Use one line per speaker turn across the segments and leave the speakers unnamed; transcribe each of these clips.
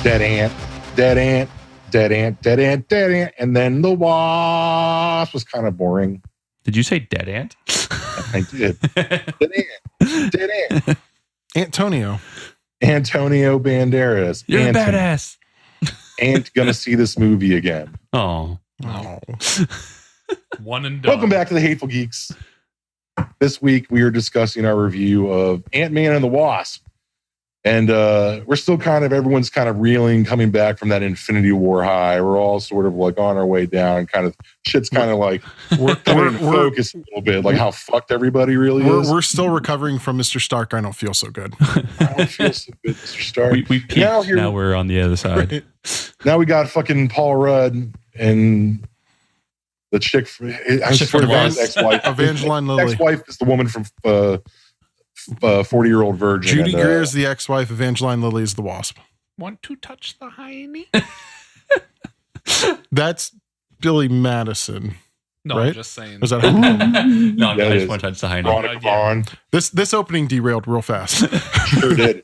Dead ant, dead ant, dead ant, dead ant, dead ant, and then the wasp was kind of boring.
Did you say dead ant?
I did. Dead ant, dead ant.
Antonio
Banderas.
You're a badass.
Ain't gonna see this movie again.
Oh.
One and done.
Welcome back to the Hateful Geeks. This week we are discussing our review of Ant-Man and the Wasp. And we're still everyone's kind of reeling, coming back from that Infinity War high. We're all sort of like on our way down, shit's kind of like we're coming in focus a little bit, like how fucked everybody really is.
We're still recovering from Mr. Stark. I don't feel so good.
I don't feel so good, Mr. Stark.
We peaked. Now we're on the other side.
Right.
Now we got fucking Paul Rudd and the chick from
Lost.
ex-wife.
Evangeline Lilly.
Ex-wife is the woman from 40-Year-Old Virgin.
Judy Greer is the ex-wife. Evangeline Lilly is the Wasp.
Want to touch the hiney?
That's Billy Madison.
No,
right?
I'm just saying.
Is that
No,
Yeah,
I
it
just
is.
want to touch the hind.
Veronica Vaughn.
this opening derailed real fast.
Sure did.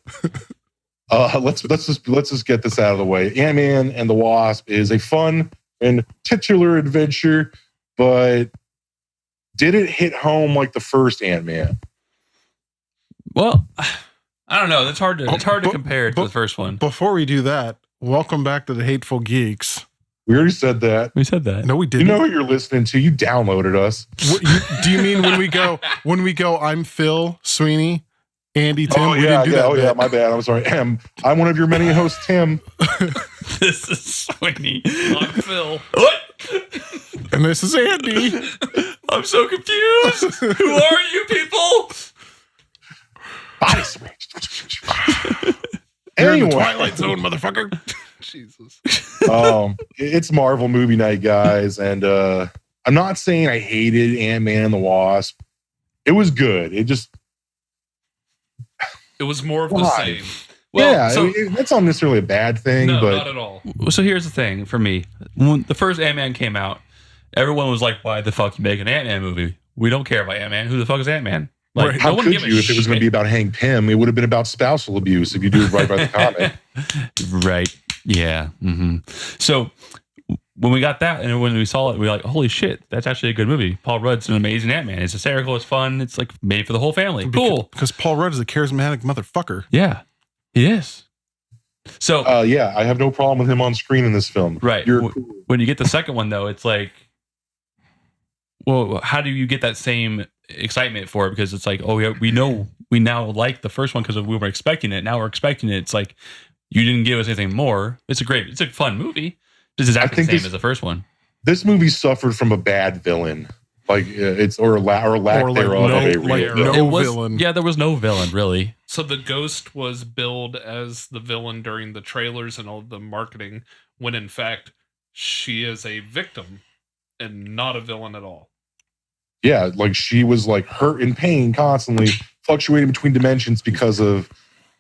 Let's just get this out of the way. Ant-Man and the Wasp is a fun and titular adventure, but did it hit home like the first Ant-Man?
Well, I don't know. It's hard to compare it to the first one.
Before we do that, welcome back to the Hateful Geeks.
We already said that.
We said that.
No, we
You
didn't.
know what you're listening to. You downloaded us.
Do you mean when we go? I'm Phil Sweeney, Andy, Tim.
Oh
we
yeah,
didn't do that.
oh yeah. My bad. I'm sorry. I'm one of your many hosts, Tim.
This is Sweeney.
I'm Phil.
What?
And this is Andy.
I'm so confused. Who are you people?
Body switch.
You're in the
Anyway,
Twilight Zone, motherfucker.
Jesus.
it's Marvel movie night, guys, and I'm not saying I hated Ant-Man and the Wasp. It was good. It
was more of the
Why?
same.
Well,
yeah,
so,
that's not necessarily a bad thing,
No,
but
not at all.
so here's the thing for me. When the first Ant-Man came out, everyone was like, why the fuck you make an Ant-Man movie? We don't care about Ant-Man. Who the fuck is Ant-Man? Like,
Right.
how
no one
could
give a
you if it was going to be
shit.
about Hank Pym? It would have been about spousal abuse if you do it right by the comic.
Right. Yeah. Mm-hmm. So when we got that and when we saw it, we were like, holy shit, that's actually a good movie. Paul Rudd's an amazing Ant-Man. It's hysterical. It's fun. It's like made for the whole family. Cool.
Because Paul Rudd is a charismatic motherfucker.
Yeah, he is. So
Yeah, I have no problem with him on screen in this film.
right.
You're cool.
When you get the second one, though, it's like, well, how do you get that same excitement for it? Because it's like, oh, yeah, we now like the first one because we were expecting it. Now we're expecting it. It's like, you didn't give us anything more. It's a fun movie. It's exactly the same as the first one.
This movie suffered from a bad villain, like or lack thereof of a real villain.
villain.
Yeah, there was no villain really.
So the ghost was billed as the villain during the trailers and all the marketing, when in fact she is a victim and not a villain at all.
Yeah, like she was like hurt in pain constantly, fluctuating between dimensions because of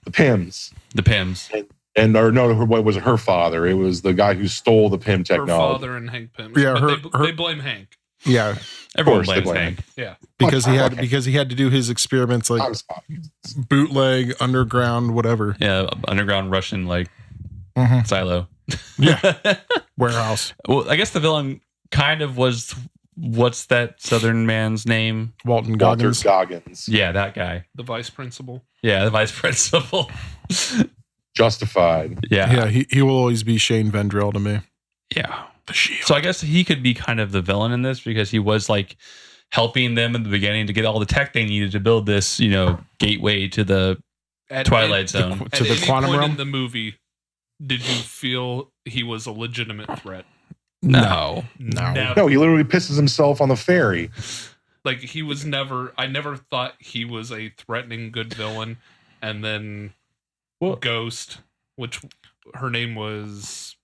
the Pyms.
The Pyms.
What was it? Her father? It was the guy who stole the Pym
Her
technology.
father and Hank Pym.
Yeah,
But
her-
they blame Hank.
Yeah,
Everyone
course they
blames
blame
Hank.
Yeah.
because
Okay.
he had to do his experiments like bootleg, underground, whatever.
Yeah, underground Russian
Mhm.
silo.
Yeah, warehouse.
Well, I guess the villain kind of was, what's that Southern man's name?
Walton
Walter
Goggins.
Goggins.
Yeah, that guy.
The vice principal.
Yeah, the vice principal.
Justified.
Yeah, he will always be Shane Vendrell to me.
Yeah.
The Shield.
So I guess he could be kind of the villain in this because he was like helping them in the beginning to get all the tech they needed to build this, gateway to the
At
Twilight
any-
Zone.
to
At
the
any
quantum
point
realm.
in the movie, did you feel he was a legitimate threat?
No.
Never.
No, he literally pisses himself on the ferry.
Like he was never. I never thought he was a threatening good villain. And then Ghost, which her name was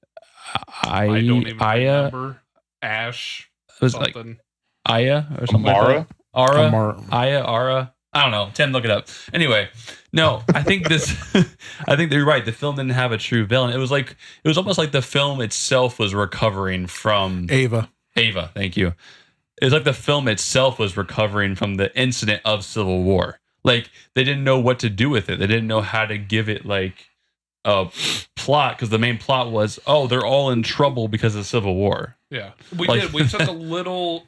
I don't even remember. Ash.
It was
something.
like Aya or something
Amara?
like that. Ara.
Amara.
Aya, Ara. I don't know. Tim, look it up. Anyway, no, I think I think you're right. The film didn't have a true villain. It was almost like the film itself was recovering from
Ava.
Thank you. It was like the film itself was recovering from the incident of Civil War. Like they didn't know what to do with it. They didn't know how to give it like a plot, because the main plot was, they're all in trouble because of the Civil War.
Yeah, we did. We took a little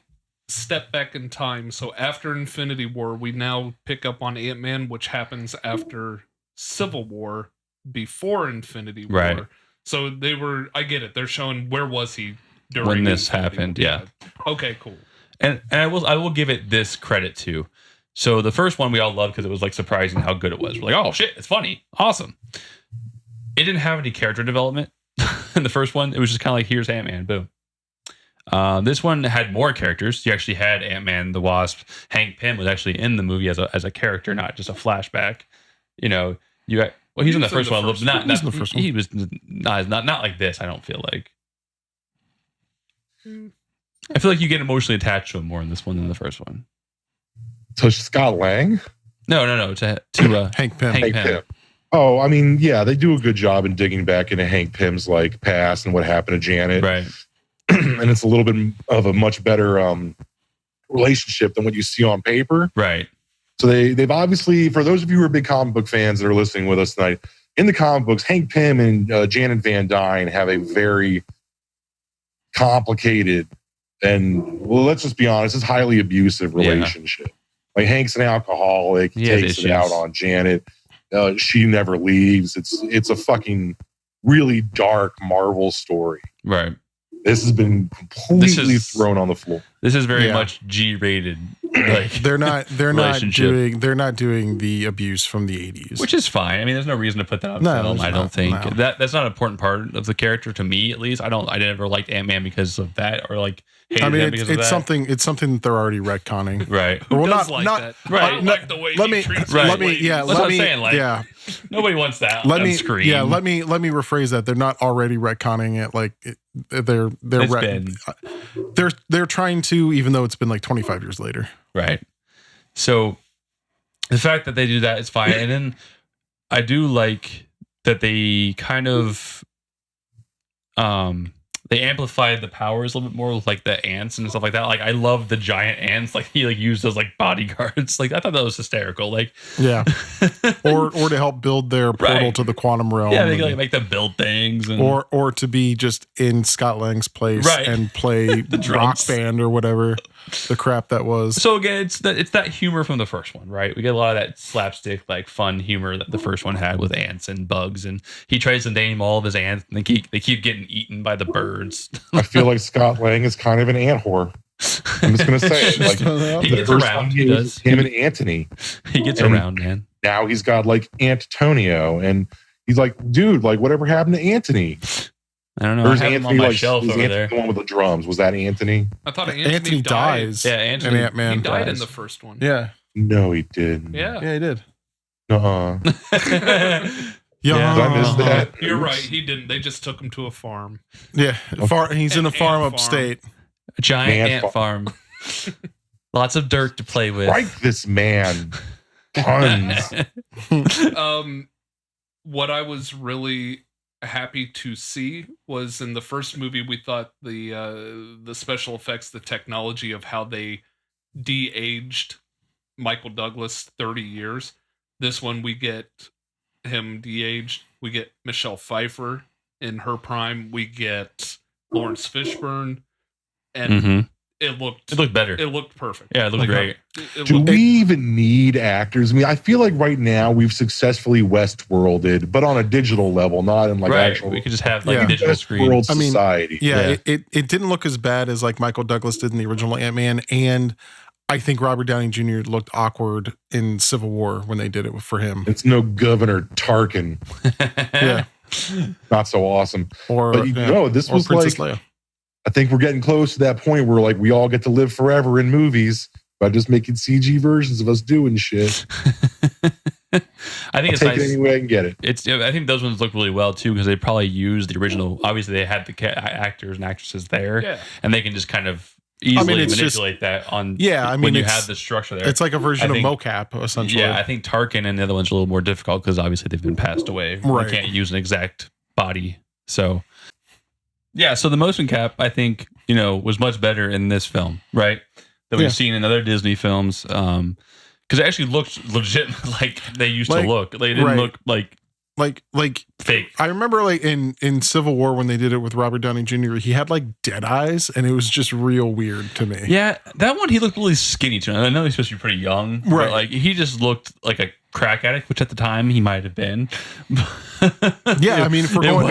step back in time. So after Infinity War, we now pick up on Ant-Man, which happens after Civil War, before Infinity War.
Right.
So I get it. They're showing where was he during
when this
Infinity
happened.
War.
Yeah.
Okay, cool.
And I will give it this credit too. So the first one we all loved because it was like surprising how good it was. We're like, oh shit, it's funny, awesome. It didn't have any character development in the first one. It was just kind of like, here's Ant-Man, boom. This one had more characters. You actually had Ant-Man, the Wasp. Hank Pym was actually in the movie as a character, not just a flashback. You know, he's in the first one. Not in the first one. He was not like this. I don't feel like. I feel like you get emotionally attached to him more in this one than the first one.
So Scott Lang?
No. To
Hank Pym.
Hank Pym. Oh, I mean, yeah, they do a good job in digging back into Hank Pym's like past and what happened to Janet.
Right.
And it's a little bit of a much better relationship than what you see on paper.
Right.
So they've obviously, for those of you who are big comic book fans that are listening with us tonight, in the comic books, Hank Pym and Janet Van Dyne have a very complicated and, well, let's just be honest, it's highly abusive relationship. Yeah. Like Hank's an alcoholic, he takes it out on Janet. She never leaves. It's a fucking really dark Marvel story.
Right.
This has been completely thrown on the floor.
This is very much G-rated. Like
they're not doing the abuse from the 80s,
which is fine. I mean, there's no reason to put that on film. I don't think that's not an important part of the character to me, at least. I never liked Ant-Man because of that, or like hated him because of that.
It's something that they're already retconning,
right?
Well, not that. Right. I don't like the way he treats
right.
Let me.
That's what I'm saying. Like, nobody wants that on screen.
Yeah, let me rephrase that. They're not already retconning it. Like they're trying to, even though it's been like 25 years later.
Right. So the fact that they do that is fine. And then I do like that they kind of they amplified the powers a little bit more with like the ants and stuff like that. Like I love the giant ants. Like he like used as like bodyguards. Like I thought that was hysterical. Like
yeah, or to help build their portal to the quantum realm.
Yeah, they can like make them build things, and
or to be just in Scott Lang's place and play the rock band or whatever the crap that was.
So again, it's that humor from the first one, right? We get a lot of that slapstick like fun humor that the first one had with ants and bugs, and he tries to name all of his ants, and they keep getting eaten by the birds.
I feel like Scott Lang is kind of an ant whore. I'm just gonna say it. Like
he gets around. He does.
Him and Anthony.
He gets around, man.
Now he's got like Antonio, and he's like, dude, like whatever happened to Anthony?
I don't know.
There's
I have
Anthony
him on my
like,
shelf over
Anthony
there.
The one with the drums. Was that Anthony?
I thought
Anthony dies.
Yeah, Anthony.
And Ant-Man
he died
dies
in the first one.
Yeah.
No, he didn't.
Yeah,
he did.
Yeah.
Did
I miss that?
You're right. He didn't. They just took him to a farm.
Yeah, he's in a farm upstate.
A giant ant farm. Lots of dirt to play with.
Strike this man. Tons.
What I was really happy to see was in the first movie, we thought the special effects, the technology of how they de-aged Michael Douglas 30 years. This one, we get him de-aged. We get Michelle Pfeiffer in her prime. We get Lawrence Fishburne, and it looked better. It looked perfect.
Yeah, it looked great.
Do we even need actors? I mean, I feel like right now we've successfully Westworlded, but on a digital level, not in like actual.
We could just have like digital screen.
World society.
It didn't look as bad as like Michael Douglas did in the original Ant-Man, and I think Robert Downey Jr. looked awkward in Civil War when they did it for him.
It's no Governor Tarkin.
Yeah.
Not so awesome.
But
this was Princess
Leia.
I think we're getting close to that point where like we all get to live forever in movies by just making CG versions of us doing shit.
I think
I'll take it any way I can get it.
I think those ones look really well too because they probably used the original. Obviously, they had the actors and actresses there, and they can just kind of easily manipulate that on. Yeah, when you have the structure there,
it's like a version of mocap essentially.
Yeah, I think Tarkin and the other ones are a little more difficult because obviously they've been passed away. Right, you can't use an exact body. So, yeah, so the motion cap I think was much better in this film, right? That we've seen in other Disney films. Because it actually looked legit like they used to look. They didn't look like
like
Fake.
I remember like in Civil War when they did it with Robert Downey Jr., he had like dead eyes, and it was just real weird to me.
Yeah, that one he looked really skinny too. I know he's supposed to be pretty young,
right?
But like he just looked like a crack addict, which at the time he might have been.
Yeah, I mean, if we're going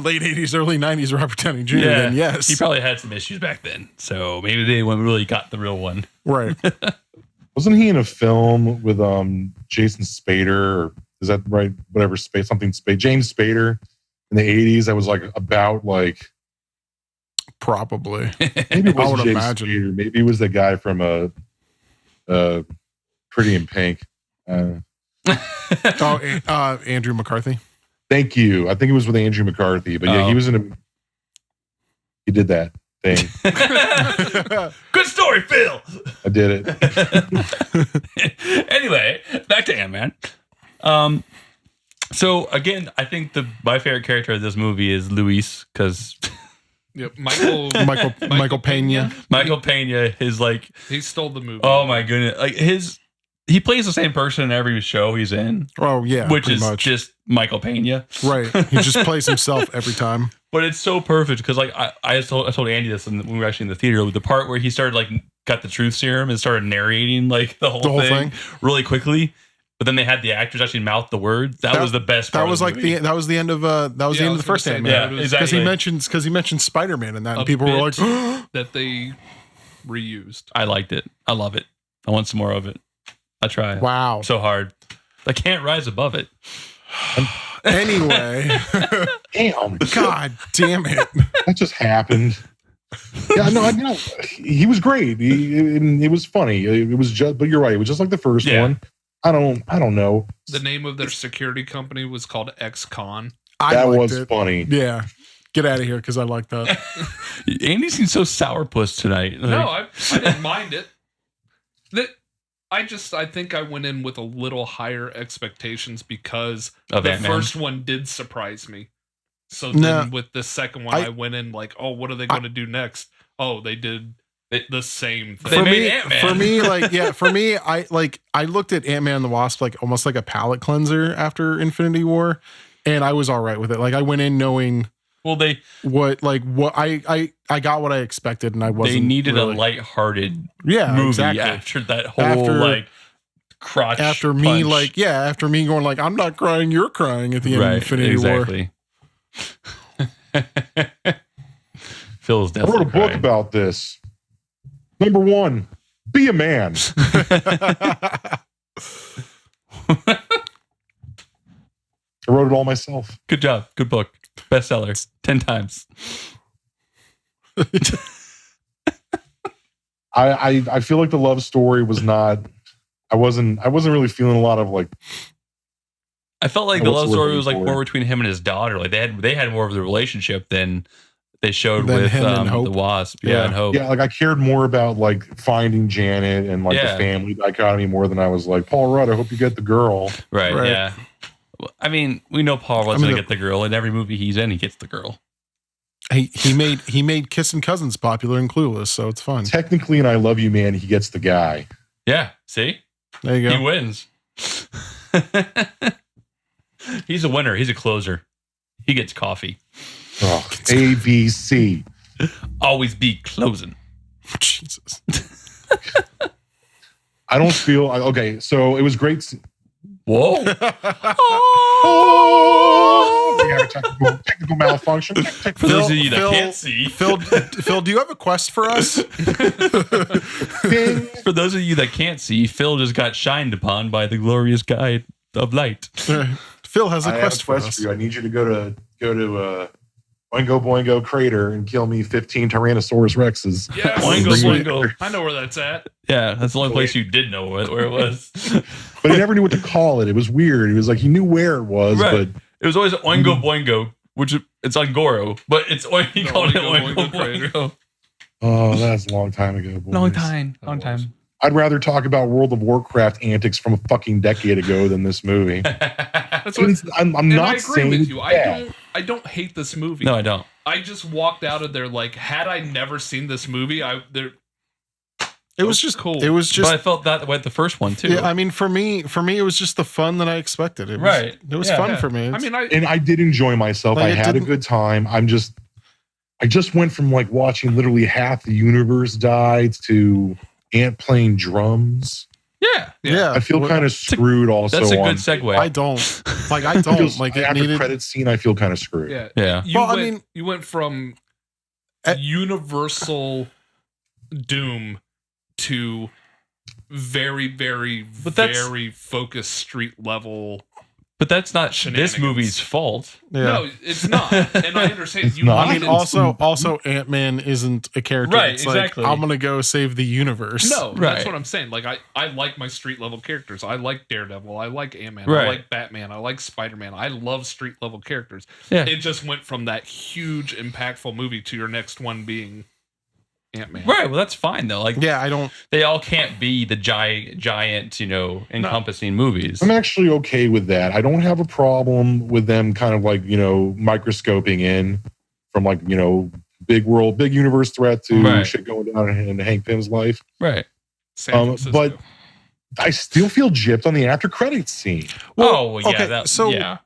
late 80s, early 90s, Robert Downey Jr., then yes,
he probably had some issues back then. So maybe they really got the real one,
right?
Wasn't he in a film with Jason Spader? Or is that right? Whatever, James Spader in the 80s. That was like about like
probably.
Maybe it
I
was
would
James
imagine.
Spader. Maybe it was the guy from Pretty in Pink.
Andrew McCarthy.
Thank you. I think it was with Andrew McCarthy, but yeah, he was in a. He did that thing.
Good story, Phil.
I did
it. Anyway, back to Ant-Man. So again, I think my favorite character of this movie is Luis because
Yep, Michael
Pena.
Michael Pena is like
he stole the movie.
Oh my goodness! Like he plays the same person in every show he's in.
Oh yeah,
which is
much.
just Michael Pena.
Right, he just plays himself every time.
But it's so perfect because like I told Andy this when we were actually in the theater, the part where he started like got the truth serum and started narrating like the whole thing really quickly. But then they had the actors actually mouth the words. That was the best part.
That was like
the
that was the end of the end of the first Ant-Man.
Yeah, exactly.
Because he mentioned Spider-Man in that, and people were like
that they reused.
I liked it. I love it. I want some more of it. I try.
Wow,
so hard. I can't rise above it.
Anyway,
damn.
God damn it!
That just happened. Yeah, no, he was great. It was funny. It was just, but you're right. It was just like the first one. I don't know.
The name of their security company was called X-Con.
That was funny.
Yeah. Get out of here because I like that.
Andy seems so sourpuss tonight. Like,
no, I didn't mind it. I think I went in with a little higher expectations because the first one did surprise me. So then with the second one, I went in like, oh, what are they going to do next? Oh, they did the same thing.
For me, I looked at Ant-Man and the Wasp like almost like a palate cleanser after Infinity War, and I was all right with it. Like I went in knowing I got what I expected, and I wasn't.
They needed
really,
a lighthearted
movie
after that whole crotch.
After
punch.
after me going like, I'm not crying, you're crying at the end of Infinity War.
Phil's
I wrote a book about this. Number 1, be a man. I wrote it all myself.
Good job. Good book. Bestseller. 10 times.
I feel like the love story was not. I wasn't really feeling a lot of like.
I felt like the love story was like more between him and his daughter. Like they had more of the relationship than they showed with the Wasp. Yeah, and Hope.
Yeah, like I cared more about like finding Janet and like the family dichotomy more than I was like, Paul Rudd, I hope you get the girl.
Right. Yeah. I mean, we know Paul Rudd's gonna get the girl. In every movie he's in, he gets the girl.
He made Kissing Cousins popular and Clueless, so it's fun.
Technically, in I Love You, Man, he gets the guy.
Yeah. See?
There you go.
He wins. He's a winner. He's a closer. He gets coffee.
Oh, ABC.
Always be closing.
Jesus.
I don't feel okay. So it was great.
Whoa!
We have a technical malfunction.
For those of you that can't see,
Phil, do you have a quest for us?
For those of you that can't see, Phil just got shined upon by the glorious guide of light.
Phil has a quest for us.
For you. I need you to go to Oingo Boingo Crater and kill me 15 Tyrannosaurus Rexes.
Yeah, Oingo. I know where that's at.
Yeah, that's the only place you did know where it was.
But he never knew what to call it. It was weird. He was like, he knew where it was, but
it was always Oingo Boingo, which it's on Goro, but he called it Oingo Boingo.
Oh, that's a long time ago. Boys.
Long time.
I'd rather talk about World of Warcraft antics from a fucking decade ago than this movie.
That's what
I'm not saying
with you. I don't hate this movie.
No, I don't.
I just walked out of there like, had I never seen this movie,
It was just
cool.
It was just.
But I felt that way at the first one too.
Yeah, I mean, for me, it was just the fun that I expected. It was,
Right.
It was
Yeah.
fun
Yeah.
for me.
I mean,
I did enjoy myself.
Like,
I
it
had a
didn't-
good time. I just went from like watching literally half the universe die to Ant playing drums.
Yeah.
I feel kind of screwed also.
That's a
on,
good segue.
I don't like. I don't
just-
like it.
after
Needed.
credit scene, I feel kind of screwed.
yeah.
Yeah.
You went from universal doom to very, very,
But that's-
very focused street level.
But that's not this
Shenanigans.
movie's fault.
Yeah.
No, it's not. And I understand.
It's
You
not.
I mean,
needed-
also, Ant-Man isn't a character.
Right,
It's
exactly.
like I'm gonna go save the universe.
No,
Right.
that's what I'm saying. Like I like my street level characters. I like Daredevil. I like Ant-Man.
Right.
I like Batman. I like Spider-Man. I love street level characters.
Yeah.
It just went from that huge impactful movie to your next one being Ant-Man.
Right. Well, that's fine though. Like
Yeah, I don't.
they all can't be the giant, encompassing movies.
I'm actually okay with that. I don't have a problem with them kind of like, microscoping in from like, big world, big universe threat to
Right.
shit going down in Hank Pym's life.
Right.
San Francisco.
But I still feel gypped on the after credits scene.
Oh yeah.
okay, so-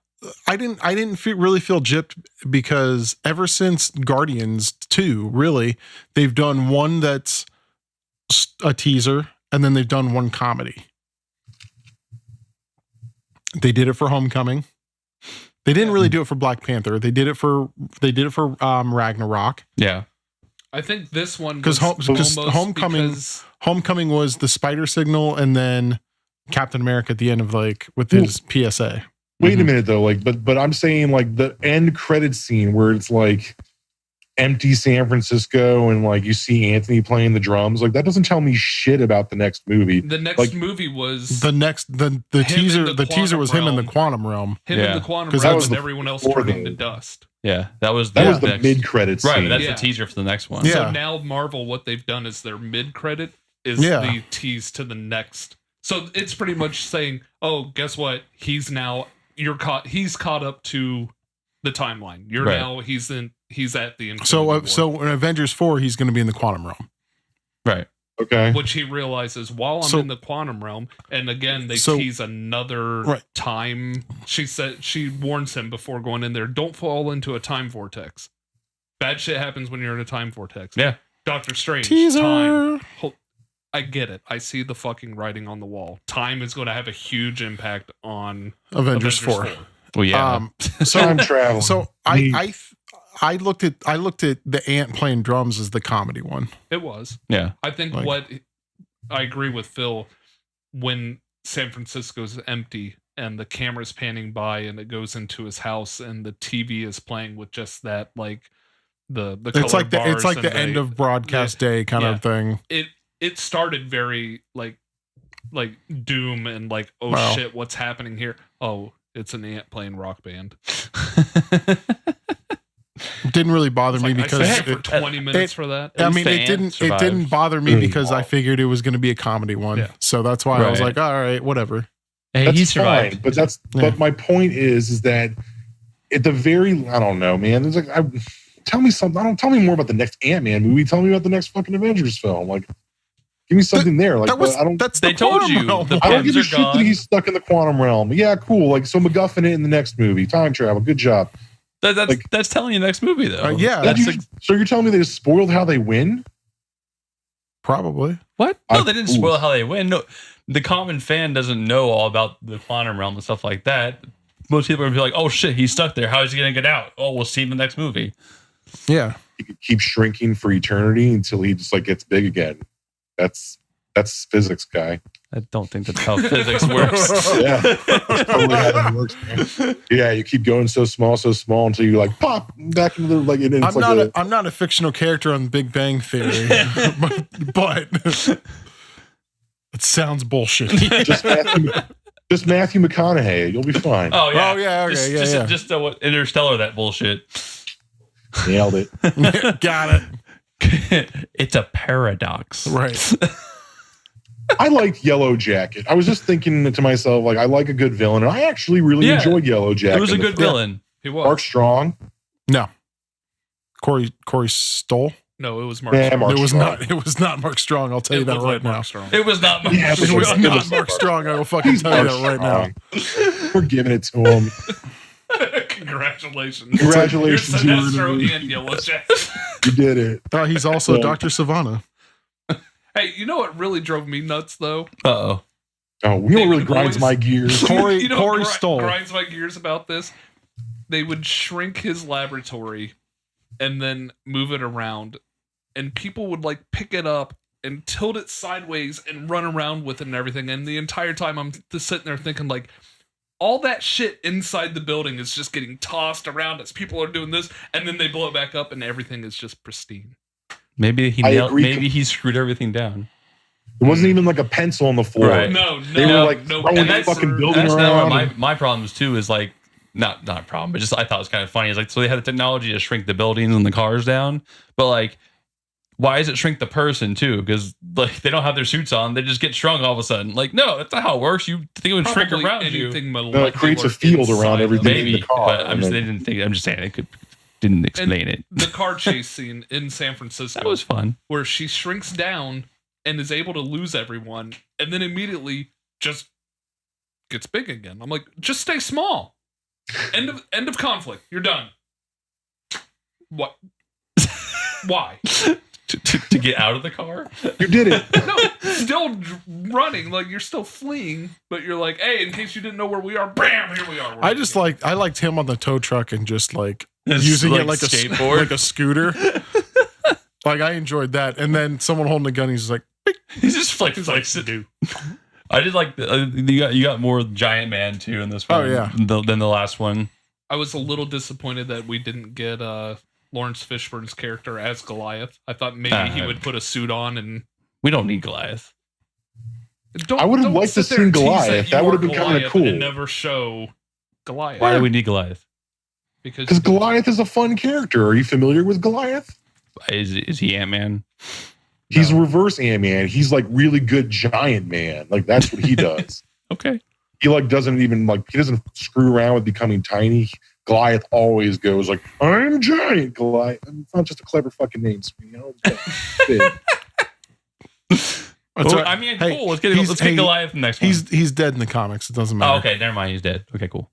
I didn't really feel gypped because ever since Guardians 2, really, they've done one that's a teaser and then they've done one comedy. They did it for Homecoming. They didn't really do it for Black Panther. They did it for Ragnarok.
Yeah.
I think this one
Because
was
Homecoming was the spider signal and then Captain America at the end of with his PSA.
Wait a minute though, but I'm saying like the end credit scene where it's like empty San Francisco and like you see Anthony playing the drums, like that doesn't tell me shit about the next movie.
The next movie was
The teaser.
in the
The teaser was him in the
quantum
quantum realm.
him
Yeah.
in the quantum
'Cause
realm
that
was
and
the
everyone else
before
turning
the-
to dust.
Yeah. That was
That was the
next.
mid credit scene.
Right, but that's
Yeah.
the teaser for the next one.
Yeah.
So now Marvel, what they've done is their mid credit is
Yeah.
the tease to the next. So it's pretty much saying, "Oh, guess what? He's caught up to the timeline. You're
Right.
now he's at the Infinity
So
War,
in Avengers 4, he's going to be in the quantum realm.
Right.
Okay.
which he realizes while I'm
So-
in the quantum realm, and again they
So-
tease another
Right.
time. She warns him before going in there, don't fall into a time vortex. Bad shit happens when you're in a time vortex.
Yeah.
Doctor Strange.
Teaser.
Time. I get it. I see the fucking writing on the wall. Time is going to have a huge impact on
Avengers 4.
4.
Well, yeah.
So
Time travel.
So I looked at the Ant playing drums as the comedy one.
It was.
yeah.
I think what I agree with Phil, when San Francisco's empty and the camera's panning by and it goes into his house and the TV is playing with just that, like the
It's like the
bars and
end of broadcast day kind
yeah.
of thing.
it started very like doom and like, oh
Wow.
shit, what's happening here? Oh, it's an ant playing Rock Band.
It didn't really bother
It's
me
like,
because
I sat for 20 minutes for that.
I
least
mean,
the
it
ant
didn't
survived.
bother me
Really
because I
well.
figured it was going to be a comedy one.
Yeah.
So that's why I was
Right.
like, all right, whatever.
Hey,
That's
he survived.
fine, but
Yeah.
but my point is that at the very, I don't know, man. It's like tell me something. Tell me more about the next Ant-Man movie. Tell me about the next fucking Avengers film. Like, give me something there. Like,
That's
They
the
told
quantum
you.
realm.
The
I don't
Pims
give a
are
shit
gone.
that he's stuck in the quantum realm. Yeah, cool. Like, so MacGuffin it in the next movie. Time travel. Good job.
That's telling you next movie though.
Yeah.
That's
So you're telling me they just spoiled how they win?
Probably.
what? No,
I-
they didn't spoil how they win. No, the common fan doesn't know all about the quantum realm and stuff like that. Most people are gonna be like, "Oh shit, he's stuck there. How is he gonna get out?" Oh, we'll see in the next movie.
Yeah.
He could keep shrinking for eternity until he just like gets big again. That's physics, guy.
I don't think that's how physics works.
Yeah, that's totally how that works, man. Yeah, you keep going so small until you like pop back into the like. And it's
I'm not a fictional character on Big Bang Theory, but it sounds bullshit.
just Matthew McConaughey. You'll be fine.
Oh yeah,
Oh, yeah, okay,
just what Interstellar that bullshit.
Nailed it.
Got it.
It's a paradox,
Right.
I liked Yellow Jacket. I was just thinking to myself, like, I like a good villain, and I actually really
Yeah.
enjoyed Yellow Jacket.
It was a good villain.
He was.
Mark Strong.
No. Corey Stoll.
No, it was Mark.
Yeah,
Strong.
Mark
It was
Strong.
not. It was not Mark Strong. I'll tell you
It
that
looked
right
like
now.
Mark Strong.
It was not.
Yeah,
It was not Mark Strong. I will fucking tell you that right now.
We're giving it to him.
Congratulations.
Congratulations,
You're
you
Sinestro
were-
and Yellow Jack.
You did it.
He's also
Yeah.
Dr. Savannah.
Hey, you know what really drove me nuts though?
Uh-oh.
Oh, you know what really grinds
Boys.
my gears?
Corey-
You know
Corey
what
Stoll.
grinds my gears about this? They would shrink his laboratory and then move it around, and people would like pick it up and tilt it sideways and run around with it and everything. And the entire time I'm just sitting there thinking like, all that shit inside the building is just getting tossed around as people are doing this, and then they blow it back up and everything is just pristine.
Maybe he
I
nailed,
agree.
maybe he screwed everything down.
There wasn't even like a pencil on the floor.
Right.
No,
They were like
no.
throwing
and
the
that's-
fucking building
That's
around.
not one my problems too. Is like not a problem, but just I thought it was kind of funny. Is like so they had the technology to shrink the buildings and the cars down, but like why does it shrink the person too? Because like they don't have their suits on, they just get shrunk all of a sudden. Like no, that's not how it works. You think it would shrink
Probably
around you?
anything
It creates a field around everything.
Maybe,
in the car,
but I'm
and
just
then-
they didn't think. I'm just saying it didn't explain it.
The car chase scene in San Francisco.
That was fun.
Where she shrinks down and is able to lose everyone, and then immediately just gets big again. I'm like, just stay small. End of conflict. You're done. What? Why?
to get out of the car.
You did it.
No, still running. Like you're still fleeing, but you're like, hey, in case you didn't know where we are, bam, here we are.
I liked him on the tow truck and just like
Just
using
like
it like
skateboard.
like a scooter. Like I enjoyed that. And then someone holding a gun, he's just like,
He's just like to do. I did like you got more Giant Man too in this one.
Oh, yeah.
than the last one.
I was a little disappointed that we didn't get Lawrence Fishburne's character as Goliath. I thought maybe he would put a suit on and.
We don't need Goliath.
I would have liked to
sit there and
see
tease
Goliath. That
you
would
are
have been kinda
Goliath
cool.
And never show Goliath.
Why do we need Goliath?
Because Goliath is a fun character. Are you familiar with Goliath?
Is he Ant-Man?
He's reverse Ant-Man. He's like really good giant man. Like that's what he does.
Okay.
He like doesn't even like he doesn't screw around with becoming tiny. Goliath always goes like, I'm giant Goliath. It's not just a clever fucking name, you know.
Well, I mean,
Hey,
cool. Let's get
hey,
Goliath in the next one.
he's dead in the comics. It doesn't matter.
Oh, okay. Never mind. He's dead. Okay, cool.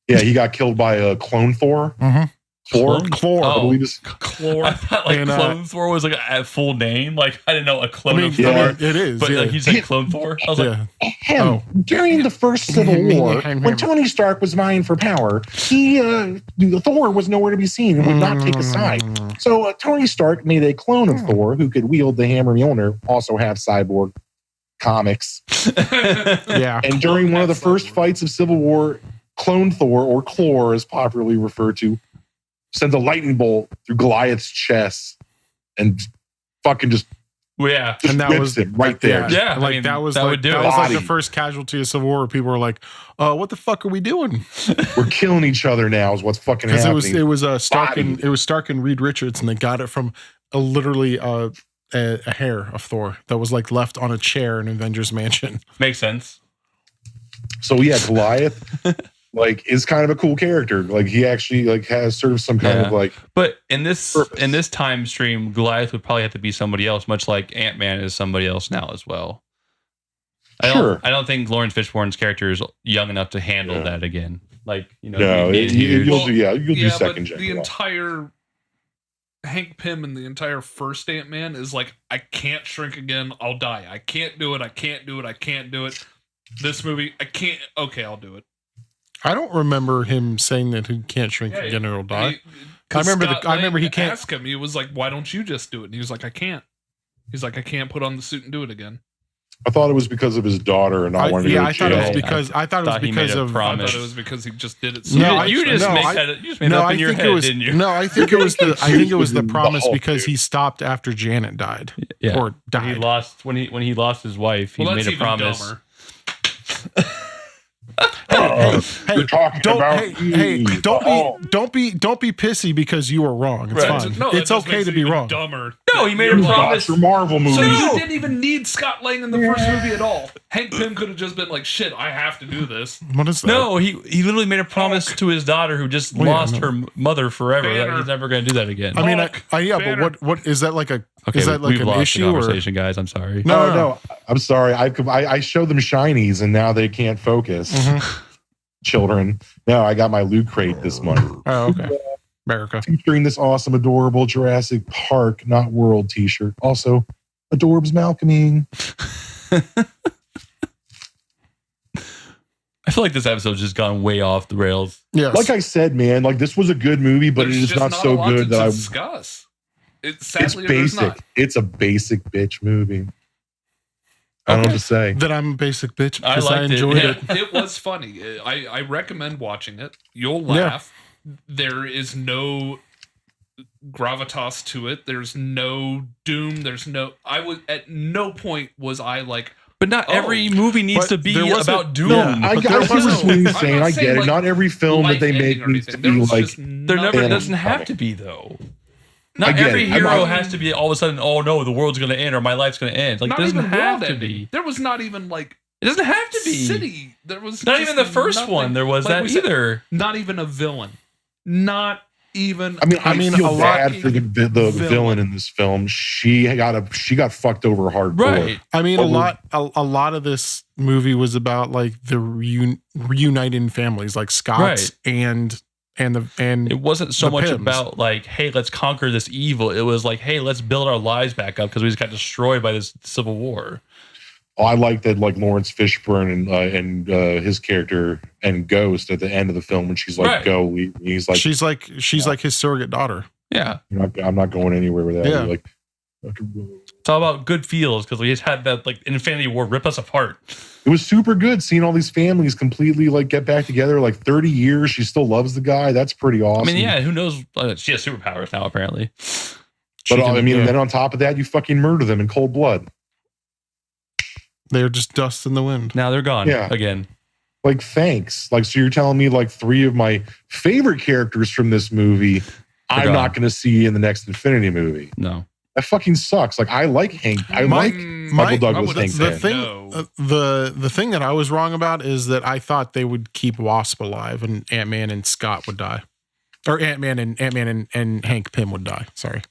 Yeah, he got killed by a clone Thor.
Mhm.
Thor,
Chlor.
I believe is
I thought like
And,
Clone Thor was like a full name. Like I didn't know a
I
clone
mean,
of
yeah.
Thor.
it is.
But
yeah.
like, he's like Clone Thor. I was like,
yeah.
him.
Oh.
During the first Civil War, when Tony Stark was vying for power, Thor was nowhere to be seen and would not take a side. So Tony Stark made a clone of Thor who could wield the hammer Mjolnir, also have cyborg comics.
Yeah.
And during one of the first fights of Civil War, Clone Thor, or Chlor as popularly referred to, sends a lightning bolt through Goliath's chest and fucking just
well, yeah.
just
And that
rips
was-
him right there.
Yeah,
Like
I mean,
that was
that
like
would do
that
it.
was like the
Body.
first casualty of Civil War where people were like, what the fuck are we doing?
We're killing each other now is what's fucking
Because
happening.
it was Stark
Body.
and it was Stark and Reed Richards, and they got it from literally a hair of Thor that was like left on a chair in Avengers Mansion.
Makes sense.
So yeah, Goliath like is kind of a cool character. Like he actually like has sort of some kind
Yeah.
of like
But in this
Purpose.
time stream, Goliath would probably have to be somebody else, much like Ant-Man is somebody else now as well.
Sure.
I don't think Lawrence Fishburne's character is young enough to handle
Yeah.
that again. Like, you know,
no,
being huge.
you'll do
yeah,
second
but
gen.
the
Goliath.
entire Hank Pym and the entire first Ant-Man is like, I can't shrink again. I'll die. I can't do it. I can't do it. I can't do it. This movie, I can't. Okay, I'll do it.
I don't remember him saying that he can't shrink again or he'll die. I remember he can't-
ask him. He was like, "Why don't you just do it?" And he was like, "I can't." He's like, "I can't put on the suit and do it again."
I thought it was because of his daughter and not wanting to go to
I thought it was
jail.
because I thought it was
Thought he made
because
a
of
I
promise.
thought it was because he just did it.
No,
you just
no,
made
I-
that. You just made that
no,
up
I
in your
think
head,
it was
didn't you?
no. I think it was the
The
promise
Hulk,
because
dude.
he stopped after Janet died
Yeah.
or
When he
died.
lost when he lost his wife, he
Well,
made
that's
a
even
promise.
dumber.
Hey,
You're talking about me.
don't be pissy because you were wrong. It's
Right.
fine.
No, that
It's
just
okay
makes
to
it
be
even
wrong.
Dumber.
No, he made
You're
a
like,
promise.
Watch your Marvel movies.
So you didn't even need Scott Lang in the first movie at all. Hank Pym could have just been like, "Shit, I have to do this."
What is that?
No, he literally made a promise to his daughter who just lost
no.
her mother forever. That
Banner.
he's never going to do that again.
I mean,
Hulk,
yeah,
Banner.
but what is that like a?
okay,
is that like
we've
an
lost
issue
the
or?
conversation, guys. I'm sorry.
No.
I'm sorry. I showed them shinies and now they can't focus.
Mhm.
Children. No, I got my Loot Crate this month.
Oh, okay. America.
Featuring this awesome, adorable Jurassic Park, not World t-shirt. Also, Adorbs Malcolming.
I feel like this episode's just gone way off the rails.
Yes.
Like I said, man, like this was a good movie, but
There's
it is
just
not
a
so
lot
good
to
that
discuss.
it's
Sadly, there's
basic.
not.
It's a basic bitch movie. I don't know what to say.
that I'm a basic bitch
I
because I,
liked it,
enjoyed
yeah.
it.
It was funny. I recommend watching it. You'll
Yeah.
laugh. There is no gravitas to it. There's no doom. There's no. I was at no point was I like.
But not
Oh.
every movie needs
But
to be
there wasn't-
about doom.
Yeah.
I
But
see
there
what
wasn't-
Sweeney's
I'm
saying.
not
I
saying,
get it.
like,
Not every film that they
life
make
ending or
needs to
anything.
be
There was
like.
just
There
none
never
of it.
doesn't have
comic.
to be though.
I
Not
get
every
it.
hero
I'm not-
has to be all of a sudden. Oh no, the world's going to end or my life's going to end. Like
Not
it doesn't
even
have
world
to
ending.
be.
There was not even like
It doesn't have to be.
city. There was
Not
just
even the first
nothing.
one. There was
Like
that
we said,
either.
Not even a villain. Not even.
I mean, I feel
a lot-
bad for the villain in this film. She got fucked over hardcore.
Right.
I mean,
Well,
a lot of this movie was about like the reuniting families, like Scott's and
It wasn't so
the
much
Pims.
about like, hey, let's conquer this evil. It was like, hey, let's build our lives back up because we just got destroyed by this civil war.
Oh, I like that, like Lawrence Fishburne and his character and Ghost at the end of the film when she's like,
Right.
"Go," he's like,
she's like his surrogate daughter.
Yeah.
I'm not going anywhere with that."
Yeah.
Like,
It's all about good feels because we just had that like Infinity War rip us apart.
it was super good seeing all these families completely like get back together. Like 30 years, she still loves the guy. That's pretty awesome.
I mean, yeah, who knows? She has superpowers now, apparently.
But
She can-
and then on top of that, you fucking murder them in cold blood.
They're just dust in the wind.
Now they're gone
Yeah.
again.
Like, thanks. Like, so you're telling me like 3 of my favorite characters from this movie, I'm
gone.
not going to see in the next Infinity movie.
No.
That fucking sucks. Like, I like Hank. I like Michael Douglas.
wouldn't
Hank
say
Pym.
thing-
no.
The thing that I was wrong about is that I thought they would keep Wasp alive and Ant-Man and Scott would die. Or Ant-Man and Hank Pym would die. Sorry.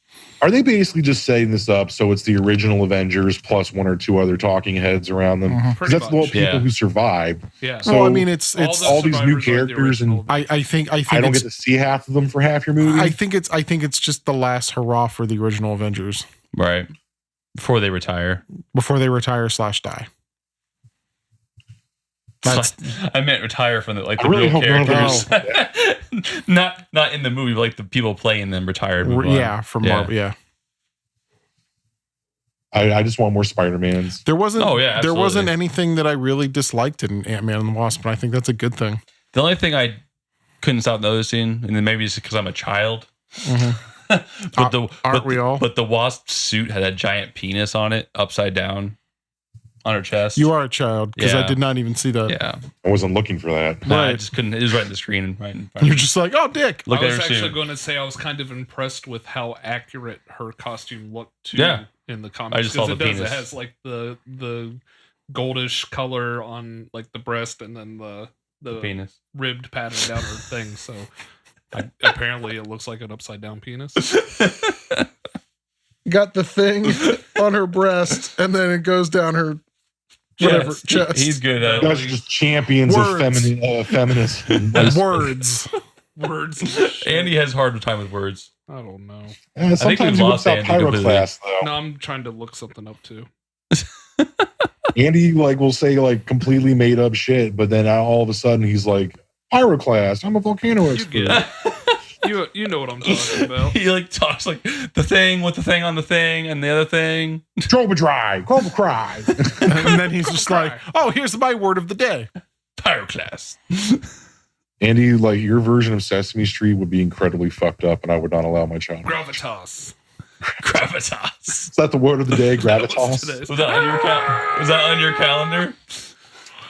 Are they basically just setting this up so it's the original Avengers plus 1 or 2 other talking heads around them? Because
Pretty
that's the
much.
people
Yeah.
who survived.
Yeah.
So
well, I mean, it's
the
all these new
survivors are the
characters and-
original.
I think
I don't
it's,
get to see half of them for half your movie.
I think it's just the last hurrah for the original Avengers
Right. Before they retire.
before they retire / die. That's
I meant retire from the like
I
the
really
real
hope none of
characters. not in the movie, but like the people playing them retired. move on.
yeah, from
Yeah.
Marvel. Yeah.
I just want more Spider-Mans.
There wasn't
Oh, yeah,
there wasn't
absolutely.
anything that I really disliked in Ant-Man and the Wasp, and I think that's a good thing.
The only thing I couldn't stop noticing, and then maybe it's because I'm a child, but
Aren't we all?
But the Wasp suit had a giant penis on it, upside down, on her chest.
You are a child because I
Yeah.
did not even see that.
Yeah.
I wasn't looking for that.
Nah, I
Right.
just couldn't. It was right in the screen, right in front
You're
of me.
just like, oh, dick.
Look
I
at
was
her
actually
suit.
going to say I was kind of impressed with how accurate her costume looked too
Yeah.
in the comics.
I just saw
Because
the
it does.
penis.
It has like the goldish color on like the breast and then the
penis.
ribbed pattern down her thing. So apparently it looks like an upside down penis.
Got the thing on her breast, and then it goes down her whatever
Yes,
chest.
He's good at
You guys are just champions
Words.
of feminists.
Words.
Words. and shit.
Andy has a hard time with words.
I don't know.
Sometimes
we've
he whips
lost
out
Andy completely.
Pyroclast, though.
No, I'm trying to look something up too.
Andy like will say like completely made up shit, but then all of a sudden he's like, Pyroclast, I'm a volcano
You
expert.
get it. You know what I'm talking about.
He like talks like the thing with the thing on the thing and the other thing.
Droba Dry, Cobra Cry.
And then he's just like, oh, here's my word of the day.
Pyroclast.
Andy, like your version of Sesame Street would be incredibly fucked up, and I would not allow my child.
Gravitas.
Gravitas.
Is that the word of the day?
That was
Gravitas.
today's.
Was that on your calendar?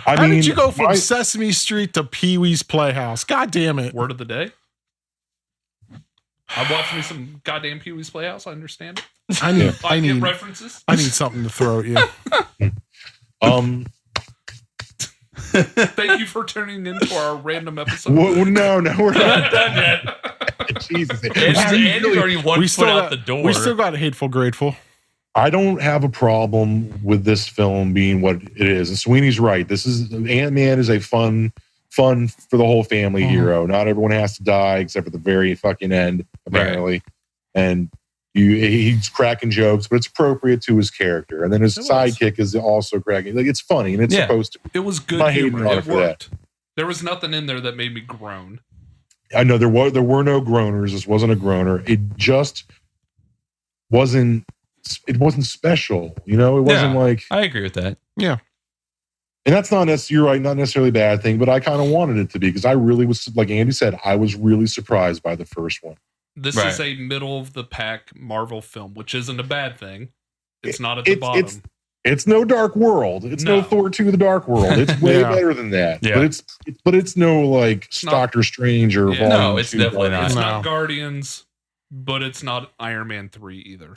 How did you go from Sesame Street to Pee-wee's Playhouse? God damn it.
Word of the day. I'm watching me some goddamn Pee-wee's Playhouse. I understand it. I need references.
I need something to throw at you.
Thank you for tuning into our random episode.
No, we're not done yet. Jesus.
Andy's already one foot out the door.
We still got Hateful, Grateful.
I don't have a problem with this film being what it is. And Sweeney's right. This is Ant-Man is a fun for the whole family hero. Not everyone has to die except for the very fucking end, apparently. Right. And he's cracking jokes, but it's appropriate to his character. And then his sidekick is also cracking. Like, it's funny and it's supposed to be.
It was good humor. It worked. There was nothing in there that made me groan.
I know there were no groaners. This wasn't a groaner. It just wasn't. It wasn't special, you know. It wasn't like.
I agree with that.
Yeah,
and that's not necessarily right. Not necessarily a bad thing, but I kind of wanted it to be because I really was, like Andy said, I was really surprised by the first one.
This is a middle of the pack Marvel film, which isn't a bad thing. It's not at the bottom.
It's no Dark World. It's no Thor 2: The Dark World. It's way better than that. Yeah. But it's no like Doctor Strange or
no. It's definitely not.
It's not Guardians, but it's not Iron Man 3 either.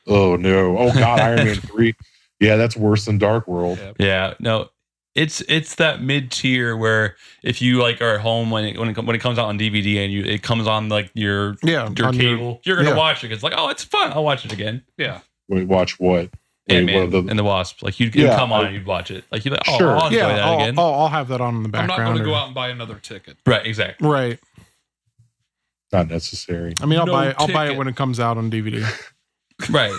Oh no! Oh god, Iron Man 3. Yeah, that's worse than Dark World.
Yeah, no, it's that mid tier where if you like are at home when it comes out on DVD and it comes on like your cable, you're gonna watch it. It's like, oh, it's fun. I'll watch it again.
Yeah.
Wait, watch what?
Ant-Man and the Wasp. Like you'd come on and you'd watch it. Like you're like, oh, sure. I'll enjoy that again.
I'll have that on in the background.
I'm not going to go out and buy another ticket.
Right. Exactly.
Right.
Not necessary.
I mean, I'll buy it when it comes out on DVD.
Right.